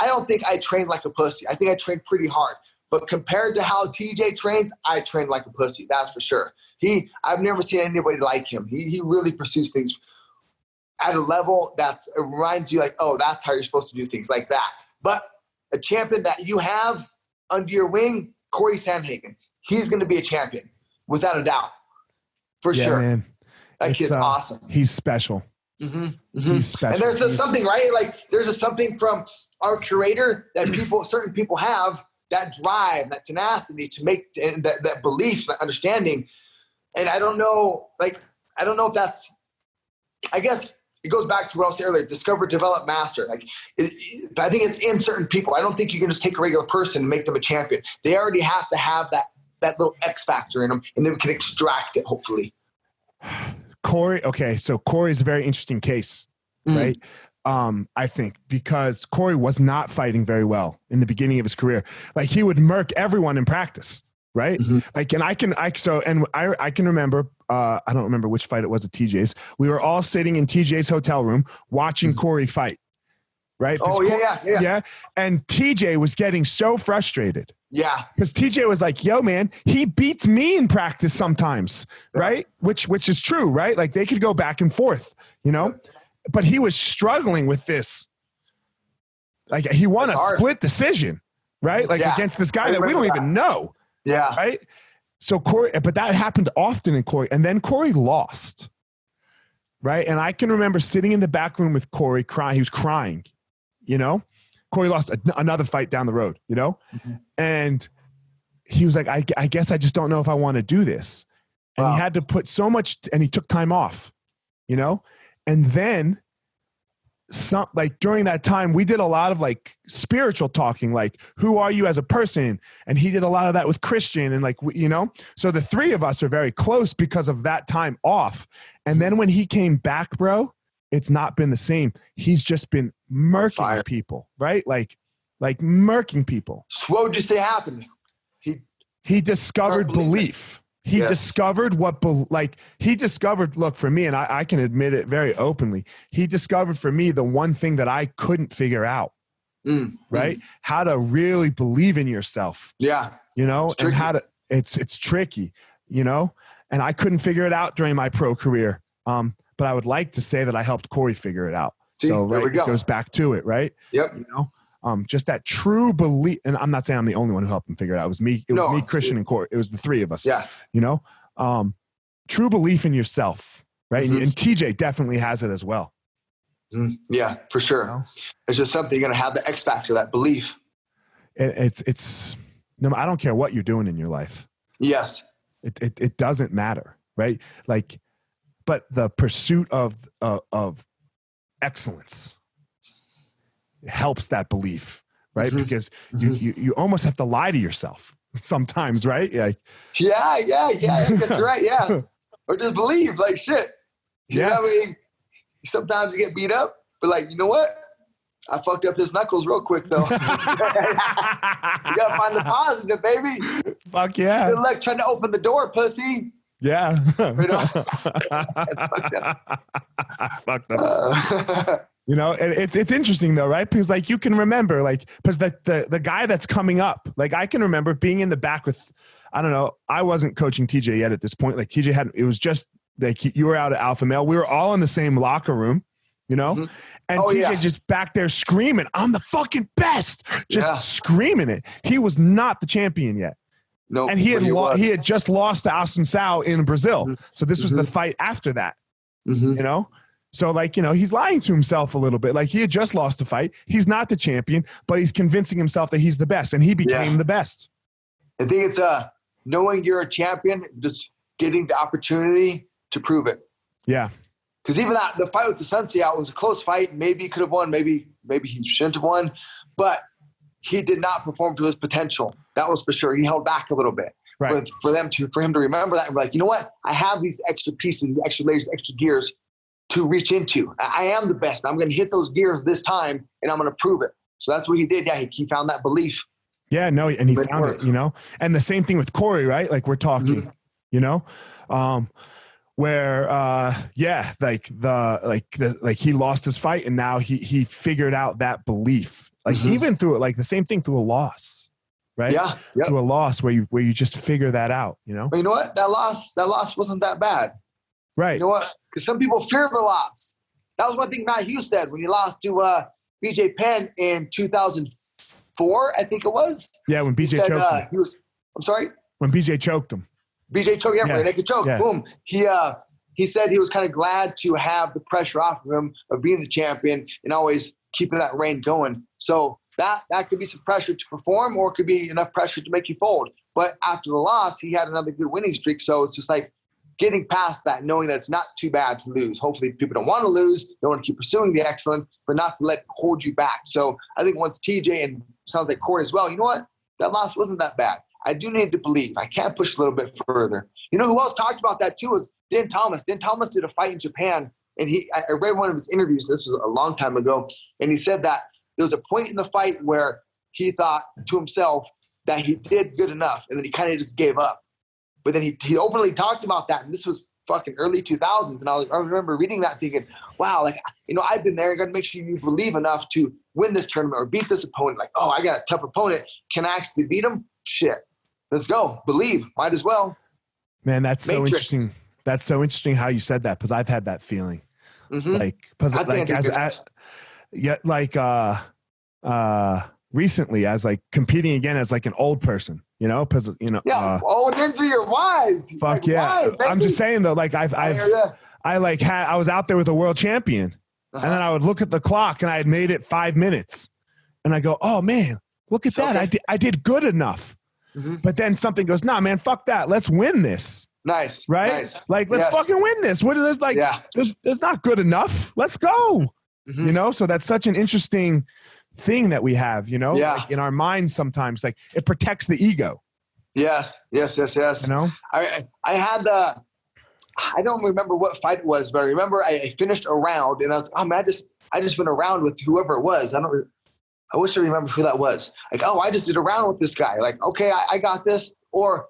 Speaker 2: don't think I train like a pussy. I think I train pretty hard, but compared to how TJ trains, I train like a pussy. That's for sure. I've never seen anybody like him. He really pursues things at a level it reminds you like, oh, that's how you're supposed to do things, like that. But a champion that you have under your wing, Corey Sandhagen, he's going to be a champion. Without a doubt, for sure.
Speaker 1: Man.
Speaker 2: That kid's awesome.
Speaker 1: He's special.
Speaker 2: Mm-hmm, mm-hmm.
Speaker 1: He's special.
Speaker 2: And there's something, right? Like, there's something from our curator that certain people have, that drive, that tenacity to make that belief, that understanding. And I don't know if that's, I guess it goes back to what I said earlier, discover, develop, master. Like, I think it's in certain people. I don't think you can just take a regular person and make them a champion. They already have to have that little X factor in them, and then we can extract it, hopefully.
Speaker 1: Corey. Okay. So Corey's a very interesting case, right? I think because Corey was not fighting very well in the beginning of his career. Like, he would murk everyone in practice. Right.
Speaker 2: Mm-hmm.
Speaker 1: Like, and I can remember, I don't remember which fight it was at TJ's. We were all sitting in TJ's hotel room watching Corey fight. Right.
Speaker 2: Oh, yeah.
Speaker 1: And TJ was getting so frustrated.
Speaker 2: Yeah.
Speaker 1: Because TJ was like, yo, man, he beats me in practice sometimes. Right. Which is true. Right. Like, they could go back and forth, but he was struggling with this. Like, he won a split decision, right? Like, against this guy that we don't even know.
Speaker 2: Yeah.
Speaker 1: Right. So Corey, but that happened often in Corey. And then Corey lost. Right. And I can remember sitting in the back room with Corey crying. He was crying, Corey lost another fight down the road,
Speaker 2: Mm-hmm.
Speaker 1: And he was like, I guess I just don't know if I want to do this. And he had to put so much, and he took time off, and then during that time, we did a lot of like spiritual talking, like, who are you as a person? And he did a lot of that with Christian, and so the three of us are very close because of that time off. And then when he came back, bro, it's not been the same. He's just been murking people, right? Like murking people.
Speaker 2: So what would you say happened?
Speaker 1: He discovered belief. He discovered look, for me, and I can admit it very openly, he discovered for me the one thing that I couldn't figure out, right? How to really believe in yourself.
Speaker 2: Yeah.
Speaker 1: And how to, it's tricky, and I couldn't figure it out during my pro career. But I would like to say that I helped Corey figure it out. So right, it goes back to it, right?
Speaker 2: Yep.
Speaker 1: Just that true belief. And I'm not saying I'm the only one who helped him figure it out. It was me. It was me, Christian, and Corey. It was the three of us.
Speaker 2: Yeah.
Speaker 1: True belief in yourself, right? Mm-hmm. And TJ definitely has it as well.
Speaker 2: Mm-hmm. Yeah, for sure. It's just something you're going to have, the X factor, that belief.
Speaker 1: It's no, I don't care what you're doing in your life.
Speaker 2: Yes.
Speaker 1: It doesn't matter, right? Like, but the pursuit of excellence helps that belief, right? Mm-hmm. Because you almost have to lie to yourself sometimes, right? Yeah.
Speaker 2: I guess you're right. Yeah. Or just believe, like, shit. You know what I mean? Sometimes you get beat up, but like, you know what? I fucked up his knuckles real quick, though. You gotta find the positive, baby. Fuck yeah. Good luck trying to open the door, pussy.
Speaker 1: Yeah. It's interesting though, right? Because like, you can remember, like, because the guy that's coming up, like, I can remember being in the back with, I don't know, I wasn't coaching TJ yet at this point. Like, TJ it was just like, you were out at Alpha Male. We were all in the same locker room, and TJ just back there screaming, I'm the fucking best, just screaming it. He was not the champion yet. No, and he had just lost to Austin Sao in Brazil. Mm-hmm. So this was the fight after that, So like, he's lying to himself a little bit. Like, he had just lost a fight. He's not the champion, but he's convincing himself that he's the best, and he became the best.
Speaker 2: I think knowing you're a champion, just getting the opportunity to prove it.
Speaker 1: Yeah.
Speaker 2: Because even the fight with the Sensei out was a close fight. Maybe he could have won. Maybe he shouldn't have won. But he did not perform to his potential. That was for sure. He held back a little bit. Right. For him to remember that and be like, you know what? I have these extra pieces, extra layers, extra gears to reach into. I am the best. I'm going to hit those gears this time, and I'm going to prove it. So that's what he did. Yeah, he found that belief.
Speaker 1: Yeah, no, and he found it, you know. And the same thing with Corey, right? Like we're talking, you know, where he lost his fight, and now he figured out that belief. Like even through it, like the same thing through a loss. Right. Yeah. Yep. To a loss where you just figure that out, you know.
Speaker 2: But you know what? That loss wasn't that bad.
Speaker 1: Right.
Speaker 2: You know what? Because some people fear the loss. That was one thing Matt Hughes said when he lost to BJ Penn in 2004, I think it was.
Speaker 1: Yeah, when BJ choked him.
Speaker 2: I'm sorry?
Speaker 1: When BJ choked him.
Speaker 2: BJ choked, rear naked choke. Yeah. Boom. He said he was kind of glad to have the pressure off of him of being the champion and always keeping that reign going. So that could be some pressure to perform, or it could be enough pressure to make you fold. But after the loss, he had another good winning streak. So it's just like getting past that, knowing that it's not too bad to lose. Hopefully people don't want to lose. They want to keep pursuing the excellence, but not to let it hold you back. So I think once TJ and sounds like Corey as well, you know what? That loss wasn't that bad. I do need to believe. I can't push a little bit further. You know who else talked about that too was Dan Thomas. Dan Thomas did a fight in Japan, and I read one of his interviews. This was a long time ago, and he said that there was a point in the fight where he thought to himself that he did good enough, and then he kind of just gave up. But then he openly talked about that, and this was fucking early 2000s. And I remember reading that thinking, wow, like, you know, I've been there. You got to make sure you believe enough to win this tournament or beat this opponent. Like, oh, I got a tough opponent. Can I actually beat him? Shit. Let's go. Believe. Might as well.
Speaker 1: Man, that's so interesting. That's so interesting how you said that, because I've had that feeling. Recently as like competing again as like an old person, you know, because you know,
Speaker 2: old ninja, you're wise.
Speaker 1: Fuck like, yeah. Wise, I'm just saying though, like I was out there with a world champion, and then I would look at the clock and I had made it 5 minutes, and I go, oh man, look at that. Okay. I did good enough. But then something goes, nah, man, fuck that. Let's win this.
Speaker 2: Nice.
Speaker 1: Right?
Speaker 2: Nice.
Speaker 1: Like, let's fucking win this. What is this? Like, there's not good enough. Let's go. You know? So that's such an interesting thing that we have, you know, like in our minds sometimes, like it protects the ego.
Speaker 2: Yes. You know, I had, I don't remember what fight it was, but I remember I finished a round and I was, oh man, I just went around with whoever it was. I wish I remember who that was. Like, oh, I just did a round with this guy. Like, okay, I got this. Or,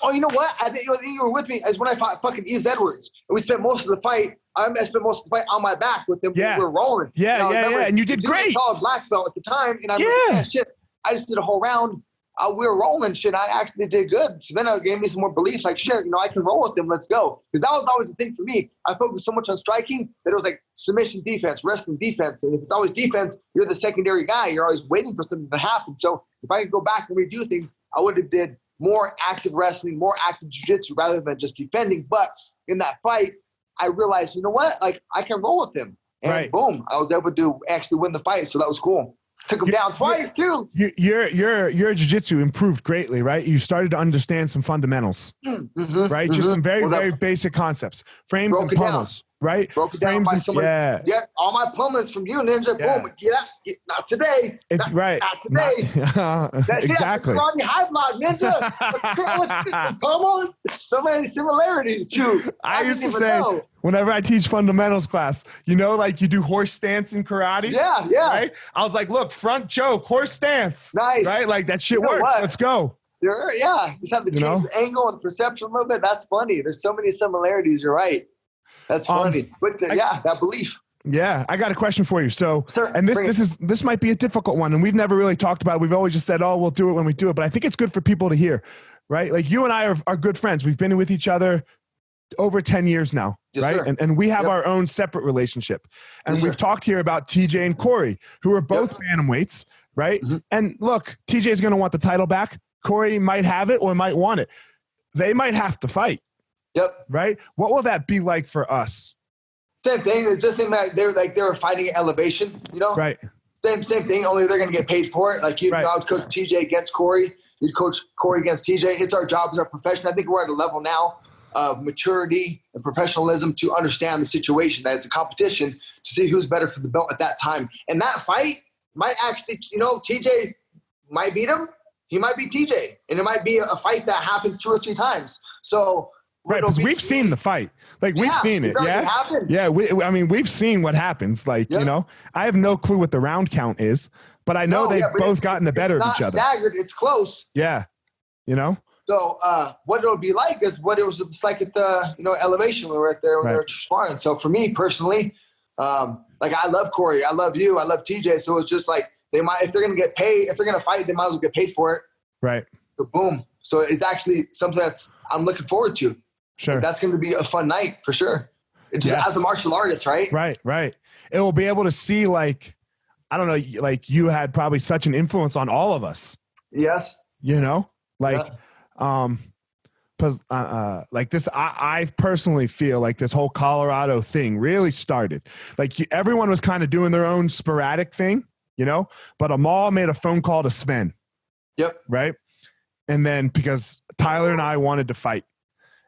Speaker 2: oh, you know what? I think you were with me as when I fought fucking Ian Edwards. And we spent most of the fight. I spent most of the fight on my back with him.
Speaker 1: Yeah.
Speaker 2: We were rolling.
Speaker 1: Yeah. And you did great.
Speaker 2: He was a solid black belt at the time. And I was like, yeah, shit. I just did a whole round. We were rolling shit. I actually did good. So then it gave me some more belief. Like, shit, you know, I can roll with them. Let's go. Because that was always the thing for me. I focused so much on striking that it was like submission defense, wrestling defense. And if it's always defense, you're the secondary guy. You're always waiting for something to happen. So if I could go back and redo things, I would have did more active wrestling, more active jiu-jitsu rather than just defending. But in that fight, I realized, you know what? Like, I can roll with him. And boom, I was able to actually win the fight. So that was cool. Took him down twice too.
Speaker 1: Your jiu-jitsu improved greatly, right? You started to understand some fundamentals, right? Just some very basic concepts, frames and pummels, right?
Speaker 2: Broke it down by someone. Yeah, all my pummels from you, Ninja. Yeah. Boom, not today.
Speaker 1: It's right.
Speaker 2: Not today. That's
Speaker 1: exactly.
Speaker 2: On your high block, Ninja. Pummel. So many similarities, too.
Speaker 1: I used to say, whenever I teach fundamentals class, you know, like you do horse stance in karate.
Speaker 2: Yeah.
Speaker 1: Right? I was like, look, front choke, horse stance.
Speaker 2: Nice.
Speaker 1: Right? Like that shit works.
Speaker 2: What?
Speaker 1: Let's go.
Speaker 2: Just have to change the angle and perception a little bit. That's funny. There's so many similarities. You're right. That's funny. But that belief.
Speaker 1: Yeah, I got a question for you. So,
Speaker 2: sir,
Speaker 1: and this might be a difficult one, and we've never really talked about it. We've always just said, oh, we'll do it when we do it. But I think it's good for people to hear, right? Like you and I are good friends. We've been with each other over 10 years now, right?
Speaker 2: Sir.
Speaker 1: And we have our own separate relationship. And we've talked here about TJ and Corey, who are both bantamweights, right? And look, TJ is going to want the title back. Corey might have it or might want it. They might have to fight. Right? What will that be like for us?
Speaker 2: Same thing. It's just like they were fighting at elevation, you know?
Speaker 1: Right.
Speaker 2: Same thing, only they're going to get paid for it. Like you know, I would coach TJ against Corey. You'd coach Corey against TJ. It's our job as our profession. I think we're at a level now of maturity and professionalism to understand the situation, that it's a competition to see who's better for the belt at that time. And that fight might actually, you know, TJ might beat him. He might beat TJ. And it might be a fight that happens 2 or 3 times. So
Speaker 1: right, because we've seen the fight. Like, we've seen it. Yeah.
Speaker 2: Happened.
Speaker 1: Yeah. I mean, we've seen what happens. Like, you know, I have no clue what the round count is, but I know they've both gotten the better of each other.
Speaker 2: It's not staggered. It's close.
Speaker 1: Yeah. You know?
Speaker 2: So what it'll be like is what it was like at the, you know, elevation when we were right there when they were sparring. So for me personally, like, I love Corey. I love you. I love TJ. So it's just like, they might, if they're going to get paid, if they're going to fight, they might as well get paid for it.
Speaker 1: Right.
Speaker 2: So boom. So it's actually something I'm looking forward to.
Speaker 1: Sure.
Speaker 2: Like, that's going to be a fun night for sure. It's just as a martial artist, right?
Speaker 1: Right. It will be able to see, like, I don't know, like, you had probably such an influence on all of us.
Speaker 2: Yes.
Speaker 1: You know, like, because like this, I personally feel like this whole Colorado thing really started. Like, everyone was kind of doing their own sporadic thing, you know, but Amal made a phone call to Sven.
Speaker 2: Yep.
Speaker 1: Right. And then because Tyler and I wanted to fight,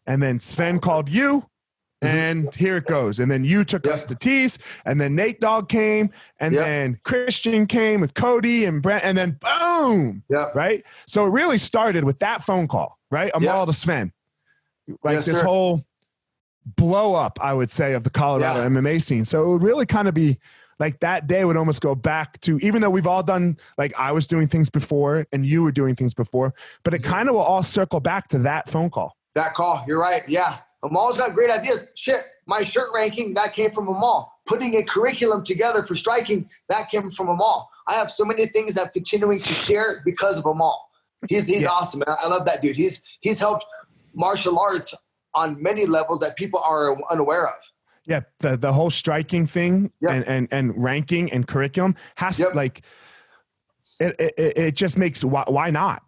Speaker 1: and then Sven called you, and here it goes. And then you took us to tease, and then Nate Dogg came, and then Christian came with Cody and Brent, and then boom. Right. So it really started with that phone call, right? Amal to Sven. Like, this whole blow up, I would say, of the Colorado MMA scene. So it would really kind of be like, that day would almost go back to, even though we've all done, like, I was doing things before and you were doing things before, but it kind of will all circle back to that phone call.
Speaker 2: That call. You're right. Yeah. Amal's got great ideas. Shit. My shirt ranking, that came from Amal. Putting a curriculum together for striking, that came from Amal. I have so many things that I'm continuing to share because of Amal. He's awesome. Man. I love that dude. He's helped martial arts on many levels that people are unaware of.
Speaker 1: Yeah, the whole striking thing and ranking and curriculum has to, like, it just makes, why not?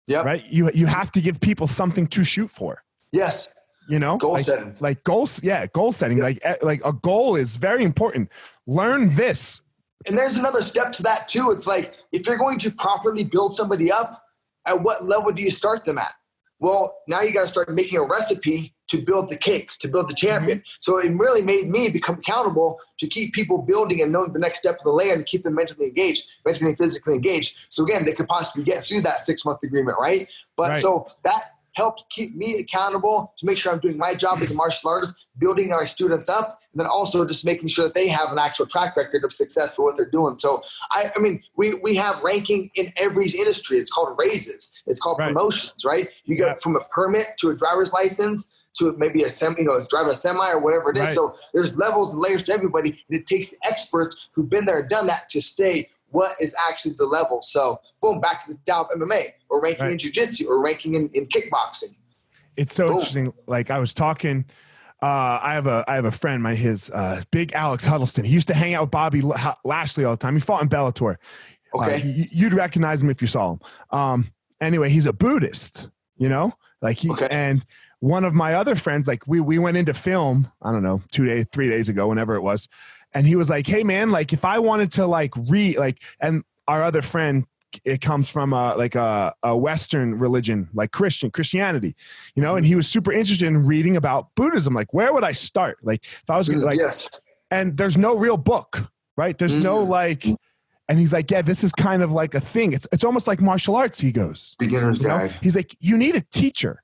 Speaker 1: Yeah. Right. You have to give people something to shoot for.
Speaker 2: Yes.
Speaker 1: You know,
Speaker 2: goal setting.
Speaker 1: Like goals. Yeah, goal setting. Like a goal is very important. Learn this.
Speaker 2: And there's another step to that too. It's like, if you're going to properly build somebody up, at what level do you start them at? Well, now you got to start making a recipe to build the cake, to build the champion. So it really made me become accountable to keep people building and knowing the next step of the layer and keep them mentally engaged, mentally and physically engaged. So again, they could possibly get through that 6-month agreement, right? But so that helped keep me accountable to make sure I'm doing my job as a martial artist, building our students up, and then also just making sure that they have an actual track record of success for what they're doing. So, I mean, we have ranking in every industry. It's called raises. It's called promotions, right? You go from a permit to a driver's license to maybe driving a semi or whatever it is. So there's levels and layers to everybody, and it takes the experts who've been there and done that to stay what is actually the level. So boom, back to the Dow of MMA or ranking in jiu-jitsu or ranking in kickboxing.
Speaker 1: It's so interesting. Like, I was talking, I have a friend, his big Alex Huddleston. He used to hang out with Bobby Lashley all the time. He fought in Bellator. Okay. You'd recognize him if you saw him. Anyway, he's a Buddhist, you know, like and one of my other friends, like we went into film, I don't know, 3 days ago, whenever it was. And he was like, hey man, like, if I wanted to like read, like, and our other friend, it comes from a Western religion, like Christianity, you know, and he was super interested in reading about Buddhism. Like, where would I start? Like, if I was like, and there's no real book, right? There's no like, and he's like, yeah, this is kind of like a thing. It's almost like martial arts. He goes,
Speaker 2: beginner's guide.
Speaker 1: He's like, you need a teacher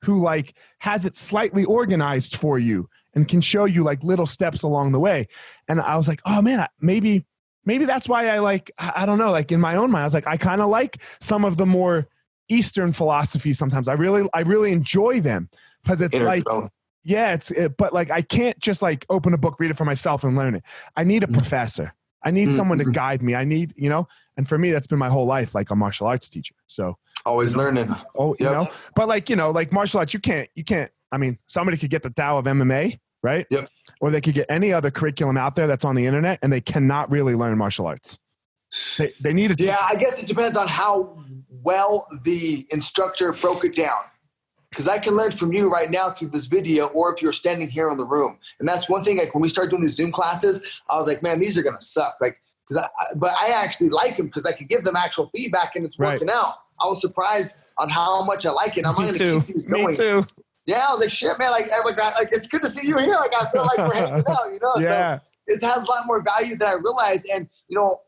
Speaker 1: who like has it slightly organized for you and can show you like little steps along the way. And I was like, oh man, maybe that's why I like, I don't know, like in my own mind, I was like, I kind of like some of the more Eastern philosophies sometimes. I really enjoy them because it's like, but like, I can't just like open a book, read it for myself and learn it. I need a professor. I need someone to guide me. I need, you know, and for me, that's been my whole life, like a martial arts teacher. So
Speaker 2: always learning.
Speaker 1: Oh, you know, but like, you know, like martial arts, you can't, I mean, somebody could get the Tao of MMA, right? Yep. Or they could get any other curriculum out there that's on the internet and they cannot really learn martial arts. They need to.
Speaker 2: Yeah, I guess it depends on how well the instructor broke it down. Because I can learn from you right now through this video, or if you're standing here in the room. And that's one thing, like when we start doing these Zoom classes, I was like, man, these are going to suck. Like But I actually like him because I can give them actual feedback and it's working out. I was surprised on how much I like it. I'm going to keep these going.
Speaker 1: Me too.
Speaker 2: Yeah, I was like, shit, man. Like it's good to see you here. Like, I feel like we're hanging out, you know?
Speaker 1: Yeah.
Speaker 2: So it has a lot more value than I realized. And, you know,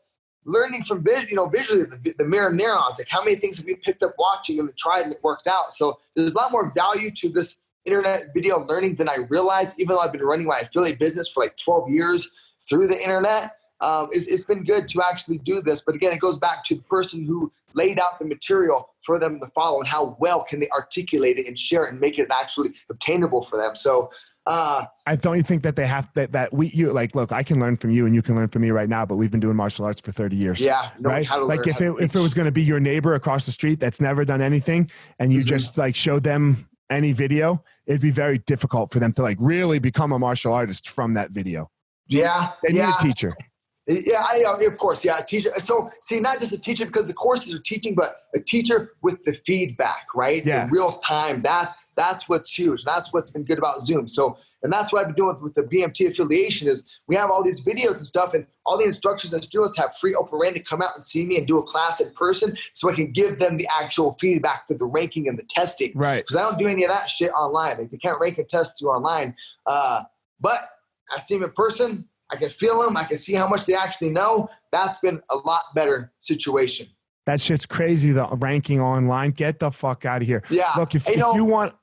Speaker 2: learning from visually, the mirror neurons, like how many things have you picked up watching and tried and it worked out? So there's a lot more value to this internet video learning than I realized, even though I've been running my affiliate business for like 12 years through the internet. It's been good to actually do this. But again, it goes back to the person who laid out the material for them to follow and how well can they articulate it and share it and make it actually obtainable for them. So
Speaker 1: I don't you think that they have you like, look, I can learn from you and you can learn from me right now, but we've been doing martial arts for 30 years.
Speaker 2: Yeah.
Speaker 1: Right. Like if it was going to be your neighbor across the street that's never done anything and you just like showed them any video, it'd be very difficult for them to like really become a martial artist from that video.
Speaker 2: Yeah.
Speaker 1: They need a teacher.
Speaker 2: Yeah, of course. Yeah, a teacher. So, see, not just a teacher because the courses are teaching, but a teacher with the feedback, right?
Speaker 1: Yeah.
Speaker 2: In real time. That's what's huge. That's what's been good about Zoom. So, and that's what I've been doing with the BMT affiliation is we have all these videos and stuff, and all the instructors and students have free open range to come out and see me and do a class in person so I can give them the actual feedback for the ranking and the testing.
Speaker 1: Right.
Speaker 2: Because I don't do any of that shit online. Like, they can't rank and test you online. But I see them in person. I can feel them. I can see how much they actually know. That's been a lot better situation.
Speaker 1: That shit's crazy, the ranking online. Get the fuck out of here.
Speaker 2: Yeah.
Speaker 1: Look, if you want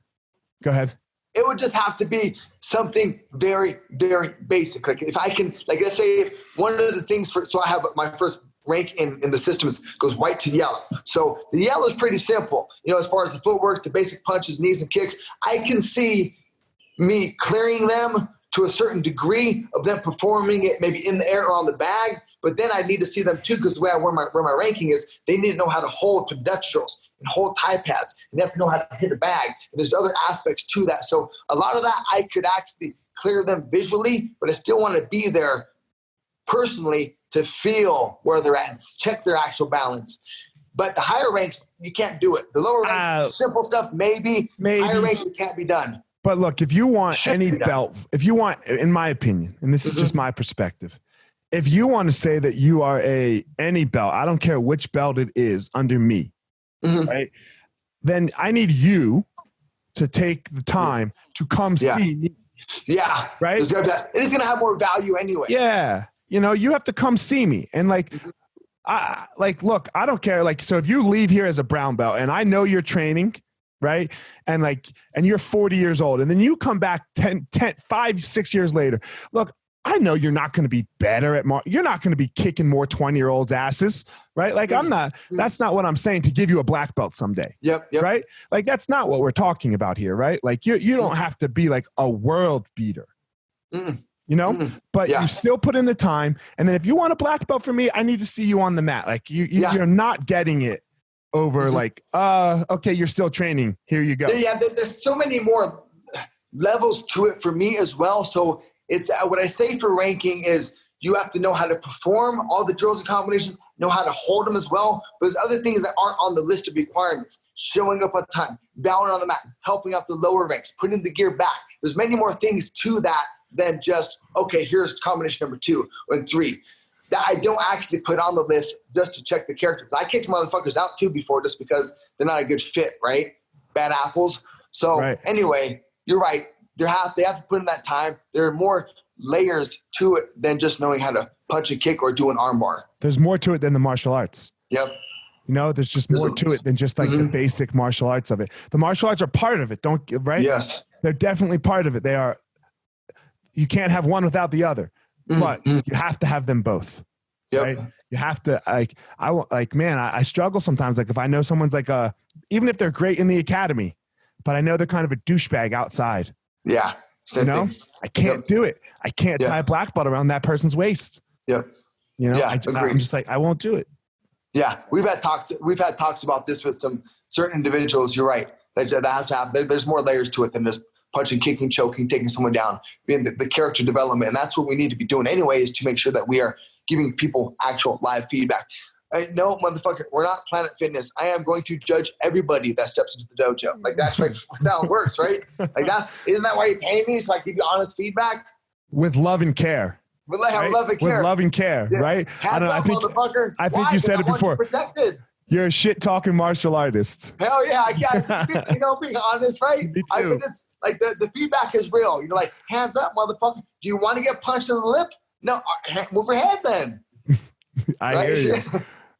Speaker 1: – go ahead.
Speaker 2: It would just have to be something very, very basic. Like if I can – like let's say if one of the things – so I have my first rank in the system goes white to yellow. So the yellow is pretty simple. You know, as far as the footwork, the basic punches, knees, and kicks, I can see me clearing them – to a certain degree of them performing it maybe in the air or on the bag, but then I need to see them too because the way where my ranking is, they need to know how to hold for Dutch strokes and hold tie pads, and they have to know how to hit a bag. And there's other aspects to that. So a lot of that I could actually clear them visually, but I still want to be there personally to feel where they're at and check their actual balance. But the higher ranks, you can't do it. The lower ranks, simple stuff, maybe. Higher rank, it can't be done.
Speaker 1: But look, if you want any belt, if you want, in my opinion, and this is just my perspective, if you want to say that you are any belt, I don't care which belt it is under me, right? Then I need you to take the time to come see me.
Speaker 2: Yeah.
Speaker 1: Right?
Speaker 2: It's going to have more value anyway.
Speaker 1: Yeah. You know, you have to come see me. And look, I don't care. Like, so if you leave here as a brown belt and I know you're training, right? And you're 40 years old and then you come back 5, 6 years later. Look, I know you're not going to be better at you're not going to be kicking more 20-year-olds asses, right? Like that's not what I'm saying to give you a black belt someday.
Speaker 2: Yep.
Speaker 1: Right? Like that's not what we're talking about here, right? Like you don't have to be like a world beater, you know, but you still put in the time. And then if you want a black belt from me, I need to see you on the mat. Like you're not getting it over okay, you're still training. Here you go.
Speaker 2: Yeah, there's so many more levels to it for me as well. So it's what I say for ranking is you have to know how to perform all the drills and combinations, know how to hold them as well. But there's other things that aren't on the list of requirements. Showing up on time, bowing on the mat, helping out the lower ranks, putting the gear back. There's many more things to that than just, okay, here's combination number 2 and 3. That I don't actually put on the list just to check the characters. I kicked motherfuckers out too before just because they're not a good fit, right? Bad apples. So anyway, you're right. They have to put in that time. There are more layers to it than just knowing how to punch and kick or do an arm bar.
Speaker 1: There's more to it than the martial arts.
Speaker 2: Yep.
Speaker 1: You know, there's just more to it than just like the basic martial arts of it. The martial arts are part of it, right?
Speaker 2: Yes.
Speaker 1: They're definitely part of it. They are. You can't have one without the other. But you have to have them both.
Speaker 2: Yep.
Speaker 1: Right? You have to I struggle sometimes. Like if I know someone's like even if they're great in the academy, but I know they're kind of a douchebag outside.
Speaker 2: Yeah.
Speaker 1: Same thing. I can't do it. I can't tie a black belt around that person's waist.
Speaker 2: Yep.
Speaker 1: You know, I'm just like, I won't do it.
Speaker 2: Yeah. We've had talks about this with some certain individuals. You're right. That has to happen. There's more layers to it than just punching, kicking, choking, taking someone down, being the character development. And that's what we need to be doing anyway, is to make sure that we are giving people actual live feedback. No, motherfucker, we're not Planet Fitness. I am going to judge everybody that steps into the dojo. Like that's how it works, right? Like isn't that why you pay me? So I give you honest feedback?
Speaker 1: With love and care.
Speaker 2: With love and care.
Speaker 1: With love and care, right?
Speaker 2: Hands up, motherfucker.
Speaker 1: I think you said it before.
Speaker 2: Protected.
Speaker 1: You're a shit talking martial artist.
Speaker 2: Hell yeah, guys. Being honest, right?
Speaker 1: Me too.
Speaker 2: I mean, it's like the feedback is real. You're like, hands up, motherfucker. Do you want to get punched in the lip? No, move your head then.
Speaker 1: I hear you.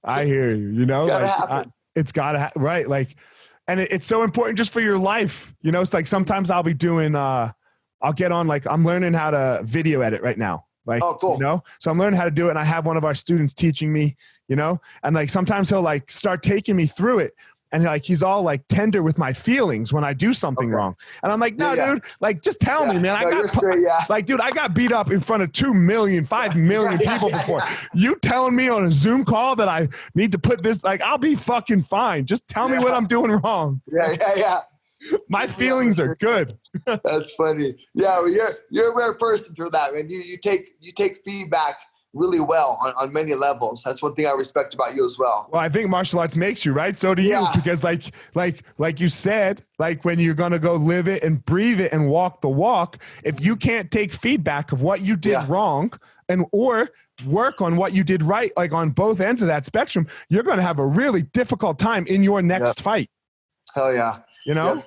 Speaker 1: I hear you. You know,
Speaker 2: it's gotta happen.
Speaker 1: It's gotta happen, right? Like, and it's so important just for your life. You know, it's like sometimes I'll be doing. I'll get on, like, I'm learning how to video edit right now. Like, oh, cool. You know, so I'm learning how to do it. And I have one of our students teaching me, you know, and like, sometimes he'll like start taking me through it. And like, he's all like tender with my feelings when I do something wrong. And I'm like, no, dude, like, just tell me, man. Like, dude, I got beat up in front of 2 million, 5 million people before. You telling me on a Zoom call that I need to put this, like, I'll be fucking fine. Just tell me what I'm doing wrong. My feelings are good.
Speaker 2: That's funny. Yeah, well, you're a rare person for that, man. You take feedback really well on many levels. That's one thing I respect about you as well.
Speaker 1: Well, I think martial arts makes you, right? So do you, because like you said, like when you're gonna go live it and breathe it and walk the walk, if you can't take feedback of what you did wrong and or work on what you did right, like on both ends of that spectrum, you're gonna have a really difficult time in your next fight.
Speaker 2: Hell yeah.
Speaker 1: You know?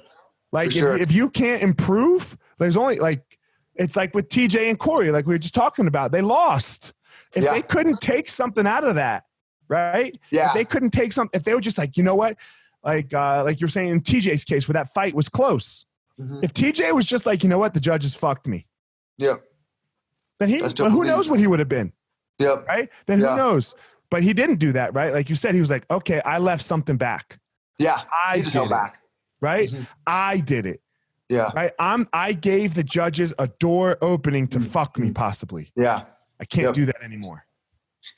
Speaker 1: Like if you can't improve, there's only like, it's like with TJ and Corey, like we were just talking about, they lost. If they couldn't take something out of that, right? If they couldn't take something, if they were just like, you know what? Like you're saying in TJ's case where that fight was close. Mm-hmm. If TJ was just like, you know what? The judges fucked me. Then who knows what he would have been? Right? Then who knows? But he didn't do that, right? Like you said, he was like, okay, I left something back.
Speaker 2: I just held back.
Speaker 1: Right? Mm-hmm. I did it. Right? I gave the judges a door opening to fuck me possibly. I can't do that anymore.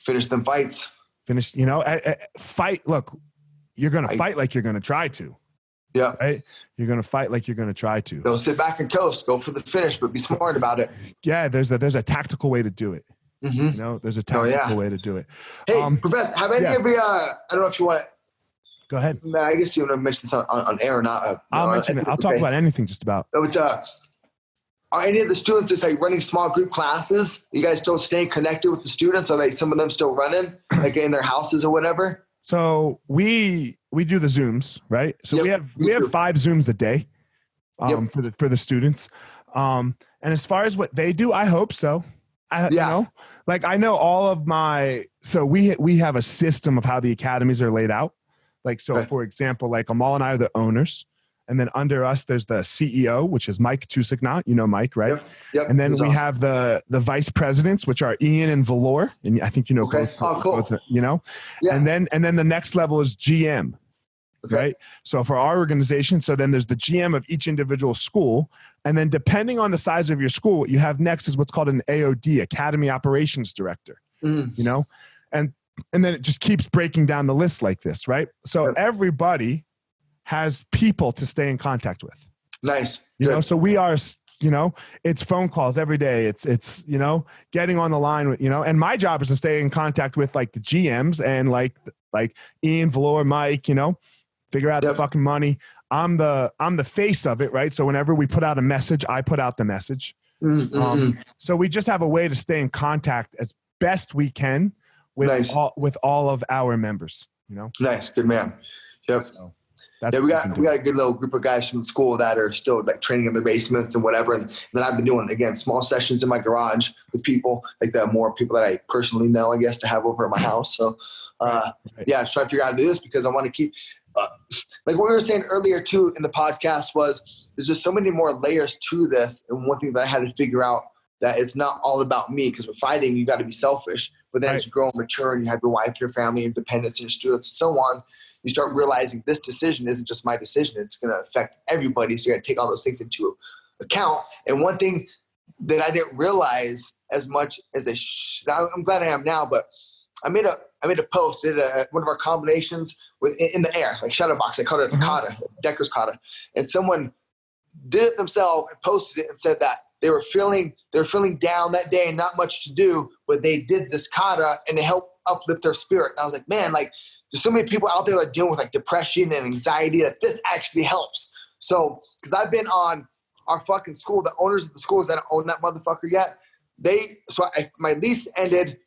Speaker 2: Finish them fights.
Speaker 1: Finish, you know, fight. Look, you're going to fight like you're going to try to. Right? You're going to fight like you're going to try to.
Speaker 2: Don't sit back and coast. Go for the finish, but be smart about it.
Speaker 1: Yeah, there's a tactical way to do it. Mm-hmm. You know, there's a tactical way to do it.
Speaker 2: Hey, Professor, have any of you, I don't know if you want to.
Speaker 1: Go ahead.
Speaker 2: I guess you want to mention this on air or not.
Speaker 1: I'll mention it. I'll talk about anything just about.
Speaker 2: But, are any of the students just like running small group classes? You guys still staying connected with the students? Are like some of them still running like in their houses or whatever?
Speaker 1: So we do the Zooms, right? So we have 5 Zooms a day for the students. And as far as what they do, I hope so. You know, like I know all of my, so we have a system of how the academies are laid out. Like, so for example, like Amal and I are the owners. And then under us, there's the CEO, which is Mike Tusignat. You know Mike, right? And then we have the vice presidents, which are Ian and Valor. And I think you know both. Oh, cool. Both, you know? And then the next level is GM, right? So for our organization, so then there's the GM of each individual school. And then depending on the size of your school, what you have next is what's called an AOD, Academy Operations Director, you know? And then it just keeps breaking down the list like this, right? So everybody has people to stay in contact with.
Speaker 2: Nice.
Speaker 1: You know, so we are, you know, it's phone calls every day. It's, you know, getting on the line with, you know, and my job is to stay in contact with like the GMs and like Ian, Valor, Mike, you know, figure out the fucking money. I'm the face of it, right? So whenever we put out a message, I put out the message. So we just have a way to stay in contact as best we can with all of our members, you know?
Speaker 2: Nice. Good man. So, we got a good little group of guys from school that are still like training in their basements and whatever. And then I've been doing, again, small sessions in my garage with people, like the more people that I personally know, I guess, to have over at my house. So, I'm trying to figure out how to do this because I want to keep, like what we were saying earlier too in the podcast was there's just so many more layers to this. And one thing that I had to figure out that it's not all about me because with fighting, you got to be selfish. But then as you grow and mature and you have your wife, your family, your dependents, and your students, and so on, you start realizing this decision isn't just my decision. It's going to affect everybody. So you got to take all those things into account. And one thing that I didn't realize as much as I'm glad I am now, but I made a post, one of our combinations in the air, like shadow box. I called it a kata, Decker's kata. And someone did it themselves and posted it and said that they were feeling down that day and not much to do, but they did this kata and it helped uplift their spirit. And I was like, man, like there's so many people out there that are dealing with like depression and anxiety that this actually helps. So, because I've been on our fucking school, the owners of the schools that don't own that motherfucker yet, my lease ended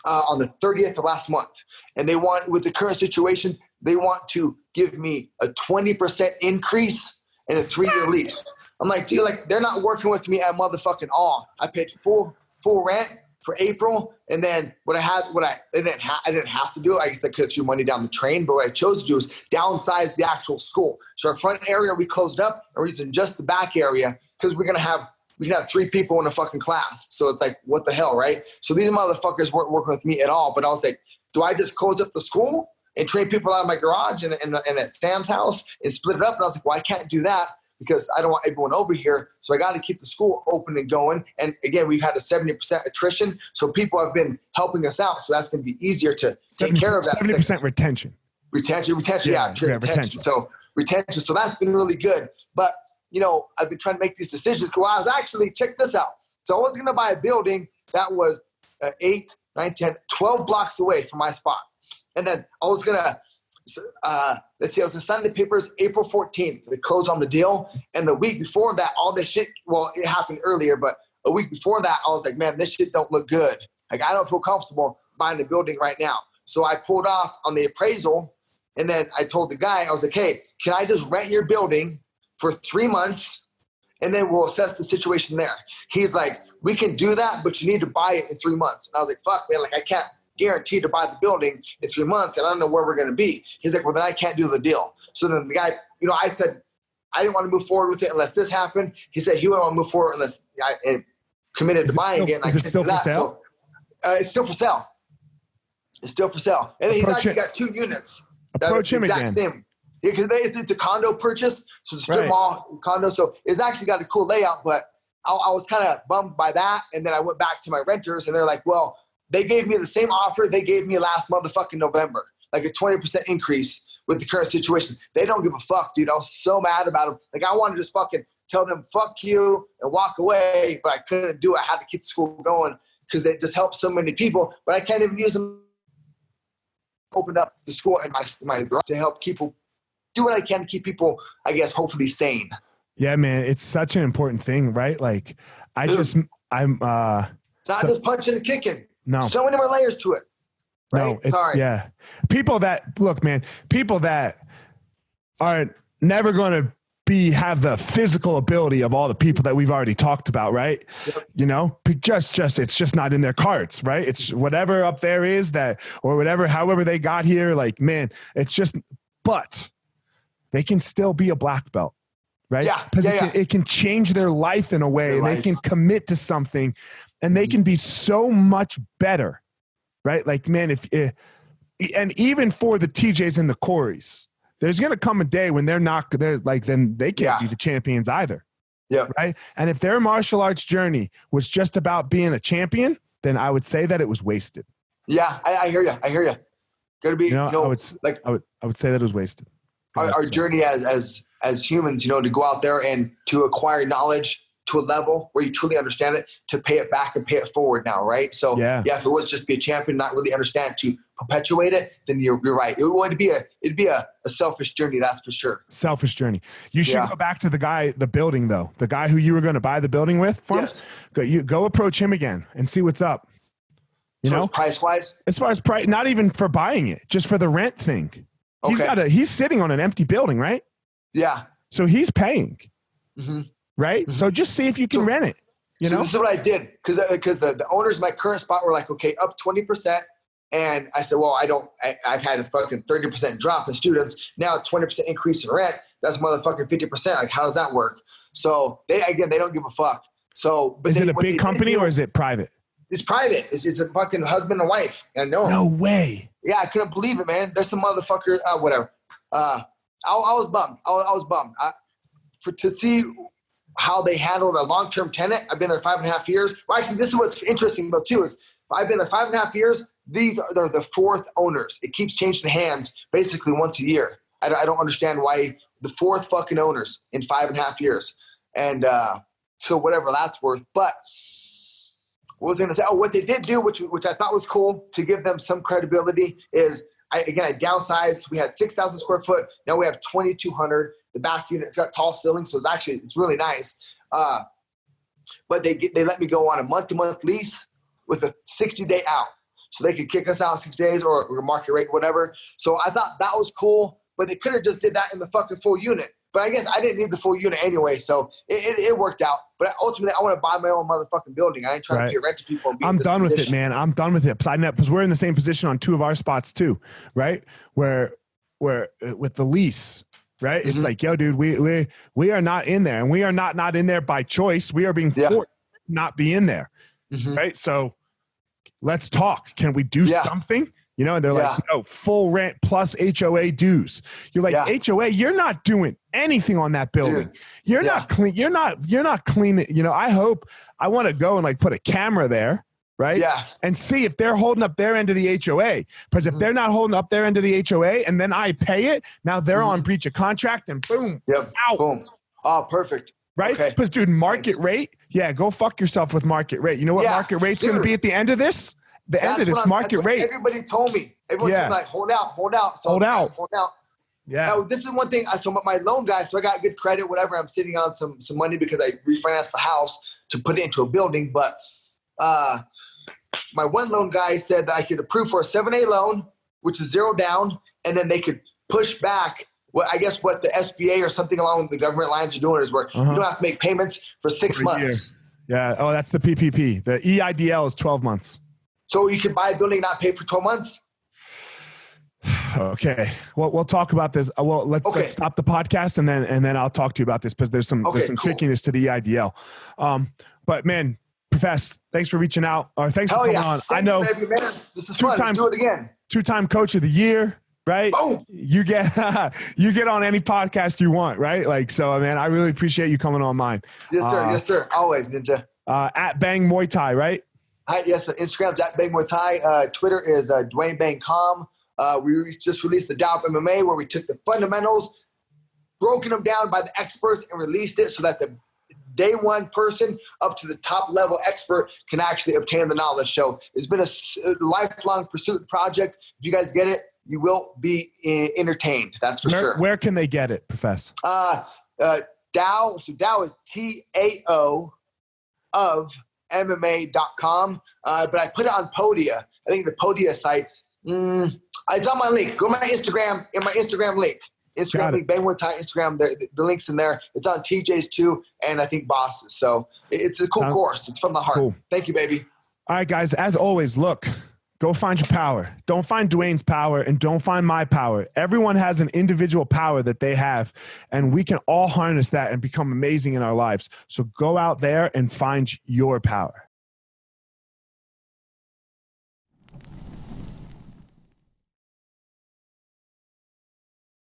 Speaker 2: on the 30th of last month. And they want, with the current situation, they want to give me a 20% increase in a 3-year lease. I'm like, dude, like, they're not working with me at motherfucking all. I paid full rent for April. And then I didn't have to do it. I guess I could have threw money down the train, but what I chose to do is downsize the actual school. So our front area, we closed up, and we're using just the back area because we can have 3 people in a fucking class. So it's like, what the hell, right? So these motherfuckers weren't working with me at all. But I was like, do I just close up the school and train people out of my garage and at Sam's house and split it up? And I was like, well, I can't do that because I don't want everyone over here. So I got to keep the school open and going. And again, we've had a 70% attrition. So people have been helping us out. So that's going to be easier to take care of that.
Speaker 1: 70% retention.
Speaker 2: Retention. Retention. So retention. So that's been really good. But, I've been trying to make these decisions. Well, I was actually, check this out. So I was going to buy a building that was 8, 9, 10, 12 blocks away from my spot. And then I was going to, I was going to sign the papers April 14th. They closed on the deal. And the week before that, all this shit, well, it happened earlier, but a week before that, I was like, man, this shit don't look good. Like, I don't feel comfortable buying a building right now. So I pulled off on the appraisal. And then I told the guy, I was like, hey, can I just rent your building for 3 months, and then we'll assess the situation there? He's like, we can do that, but you need to buy it in 3 months. And I was like, fuck, man, like, I can't guarantee to buy the building in 3 months, and I don't know where we're going to be. He's like, well, then I can't do the deal. So then the guy, I said, I didn't want to move forward with it unless this happened. He said he wouldn't want to move forward unless I committed to buying it.
Speaker 1: Is it still for sale?
Speaker 2: So, it's still for sale. It's still for sale. And he's actually got 2 units.
Speaker 1: Approach him again.
Speaker 2: Same. Because it's a condo purchase, so it's a strip mall condo. So it's actually got a cool layout, but I was kind of bummed by that. And then I went back to my renters, and they're like, well, they gave me the same offer they gave me last motherfucking November, like a 20% increase with the current situation. They don't give a fuck, dude. I was so mad about them. Like, I wanted to just fucking tell them, fuck you, and walk away, but I couldn't do it. I had to keep the school going because it just helped so many people, but I can't even use them. Opened up the school and my garage to help people do what I can to keep people, I guess, hopefully sane.
Speaker 1: Yeah, man. It's such an important thing, right? Like, it's not
Speaker 2: just punching and kicking.
Speaker 1: No.
Speaker 2: So many more layers to it. Right?
Speaker 1: No, sorry. Yeah. People that are never going to have the physical ability of all the people that we've already talked about, right? Yep. It's just not in their cards, right? It's whatever up there is that, or whatever, however they got here, like, man, it's just, but they can still be a black belt, right?
Speaker 2: Yeah.
Speaker 1: Because it can change their life in a way, and they can commit to something, and they can be so much better, right? Like, man, and even for the TJs and the Corys, there's going to come a day when then they can't be the champions either.
Speaker 2: Yeah.
Speaker 1: Right. And if their martial arts journey was just about being a champion, then I would say that it was wasted.
Speaker 2: Yeah. I hear you. Gotta be,
Speaker 1: I would say that it was wasted.
Speaker 2: Our journey as humans, to go out there and to acquire knowledge to a level where you truly understand it, to pay it back and pay it forward now, right? So if it was just be a champion, not really understand to perpetuate it, then you're right. It'd be a selfish journey, that's for sure.
Speaker 1: Selfish journey. You should go back to the building though. The guy who you were going to buy the building with.
Speaker 2: Yes.
Speaker 1: Go approach him again and see what's up.
Speaker 2: Price wise?
Speaker 1: As far as price, not even for buying it, just for the rent thing.
Speaker 2: Okay.
Speaker 1: He's sitting on an empty building, right?
Speaker 2: Yeah.
Speaker 1: So he's paying.
Speaker 2: Mm-hmm.
Speaker 1: Right? Mm-hmm. So just see if you can rent it.
Speaker 2: So this is what I did, because the owners of my current spot were like, okay, up 20%. And I said, well, I've had a fucking 30% drop in students. Now 20% increase in rent. That's motherfucking 50%. Like, how does that work? So they don't give a fuck. So, but
Speaker 1: is it a big company or is it private?
Speaker 2: It's private. It's a fucking husband and wife. And I know.
Speaker 1: No way.
Speaker 2: Yeah, I couldn't believe it, man. There's some motherfucker, whatever. I was bummed. I was bummed. To see how they handled a long-term tenant. I've been there 5.5 years. Well, actually, this is what's interesting about too, is I've been there 5.5 years. They're the 4th owners. It keeps changing hands basically once a year. I don't understand why the 4th fucking owners in 5.5 years. And so whatever that's worth. But what was I going to say? Oh, what they did do, which I thought was cool to give them some credibility, is I downsized. We had 6,000 square foot. Now we have 2,200. The back unit, it's got tall ceilings, so it's really nice. but they let me go on a month-to-month lease with a 60-day out. So they could kick us out in 6 days or market rate, whatever. So I thought that was cool, but they could have just did that in the fucking full unit. But I guess I didn't need the full unit anyway, so it worked out. But ultimately, I want to buy my own motherfucking building. I ain't trying to get rent to people. And be
Speaker 1: I'm done with it, man. I'm done with it. Because we're in the same position on 2 of our spots too, right? Where with the lease, right? It's like, yo, dude, we are not in there, and we are not in there by choice. We are being forced to not be in there, right? So let's talk. Can we do something? You know, and they're like, no, full rent plus HOA dues. You're like, HOA, you're not doing anything on that building. Dude. You're not clean. You're not clean. You know, I want to go and like put a camera there, right? Yeah. And see if they're holding up their end of the HOA. Because if they're not holding up their end of the HOA and then I pay it, now they're on breach of contract and boom, out.
Speaker 2: Boom. Oh, perfect.
Speaker 1: Right? Because, dude, market rate, go fuck yourself with market rate. You know what market rate's going to be at the end of this? The end of this market rate.
Speaker 2: Everybody told me. Everyone told me, like, hold out. So
Speaker 1: hold out.
Speaker 2: Yeah. Now, this is one thing. So my loan guy, so I got good credit, whatever. I'm sitting on some money because I refinanced the house to put it into a building. But my one loan guy said that I could approve for a 7A loan, which is 0 down, and then they could push back what the SBA or something along the government lines are doing is where you don't have to make payments for 6 months.
Speaker 1: Yeah. Oh, that's the PPP. The EIDL is 12 months.
Speaker 2: So you could buy a building, not pay for 12 months?
Speaker 1: Okay. Well, we'll talk about this. Well, let's stop the podcast and then I'll talk to you about this because there's some trickiness to the EIDL. But man, Profess, thanks for reaching out. Or thanks for coming on. I know.
Speaker 2: This is fun. Let's do it again.
Speaker 1: 2-time coach of the year, right?
Speaker 2: Boom.
Speaker 1: You get on any podcast you want, right? Like, so man, I really appreciate you coming on mine.
Speaker 2: Yes, sir. Yes, sir. Always, Ninja.
Speaker 1: At Bang Muay Thai, right?
Speaker 2: Hi, yes, Instagram's at Bang Muay Thai. Twitter is Duane Bang Com. We just released the Dow MMA where we took the fundamentals, broken them down by the experts, and released it so that the day one person up to the top level expert can actually obtain the knowledge. So it's been a lifelong pursuit project. If you guys get it, you will be entertained. That's for sure.
Speaker 1: Where can they get it, Professor?
Speaker 2: Dow. So Dow is TAO of MMA.com. But I put it on Podia. I think the Podia site. It's on my link. Go to my Instagram in my Instagram link. Instagram link, Bang Muay Thai Instagram. The link's in there. It's on TJ's too, and I think Boss's. So it's a cool course. It's from the heart. Cool. Thank you, baby.
Speaker 1: All right, guys. As always, look, go find your power. Don't find Duane's power and don't find my power. Everyone has an individual power that they have, and we can all harness that and become amazing in our lives. So go out there and find your power.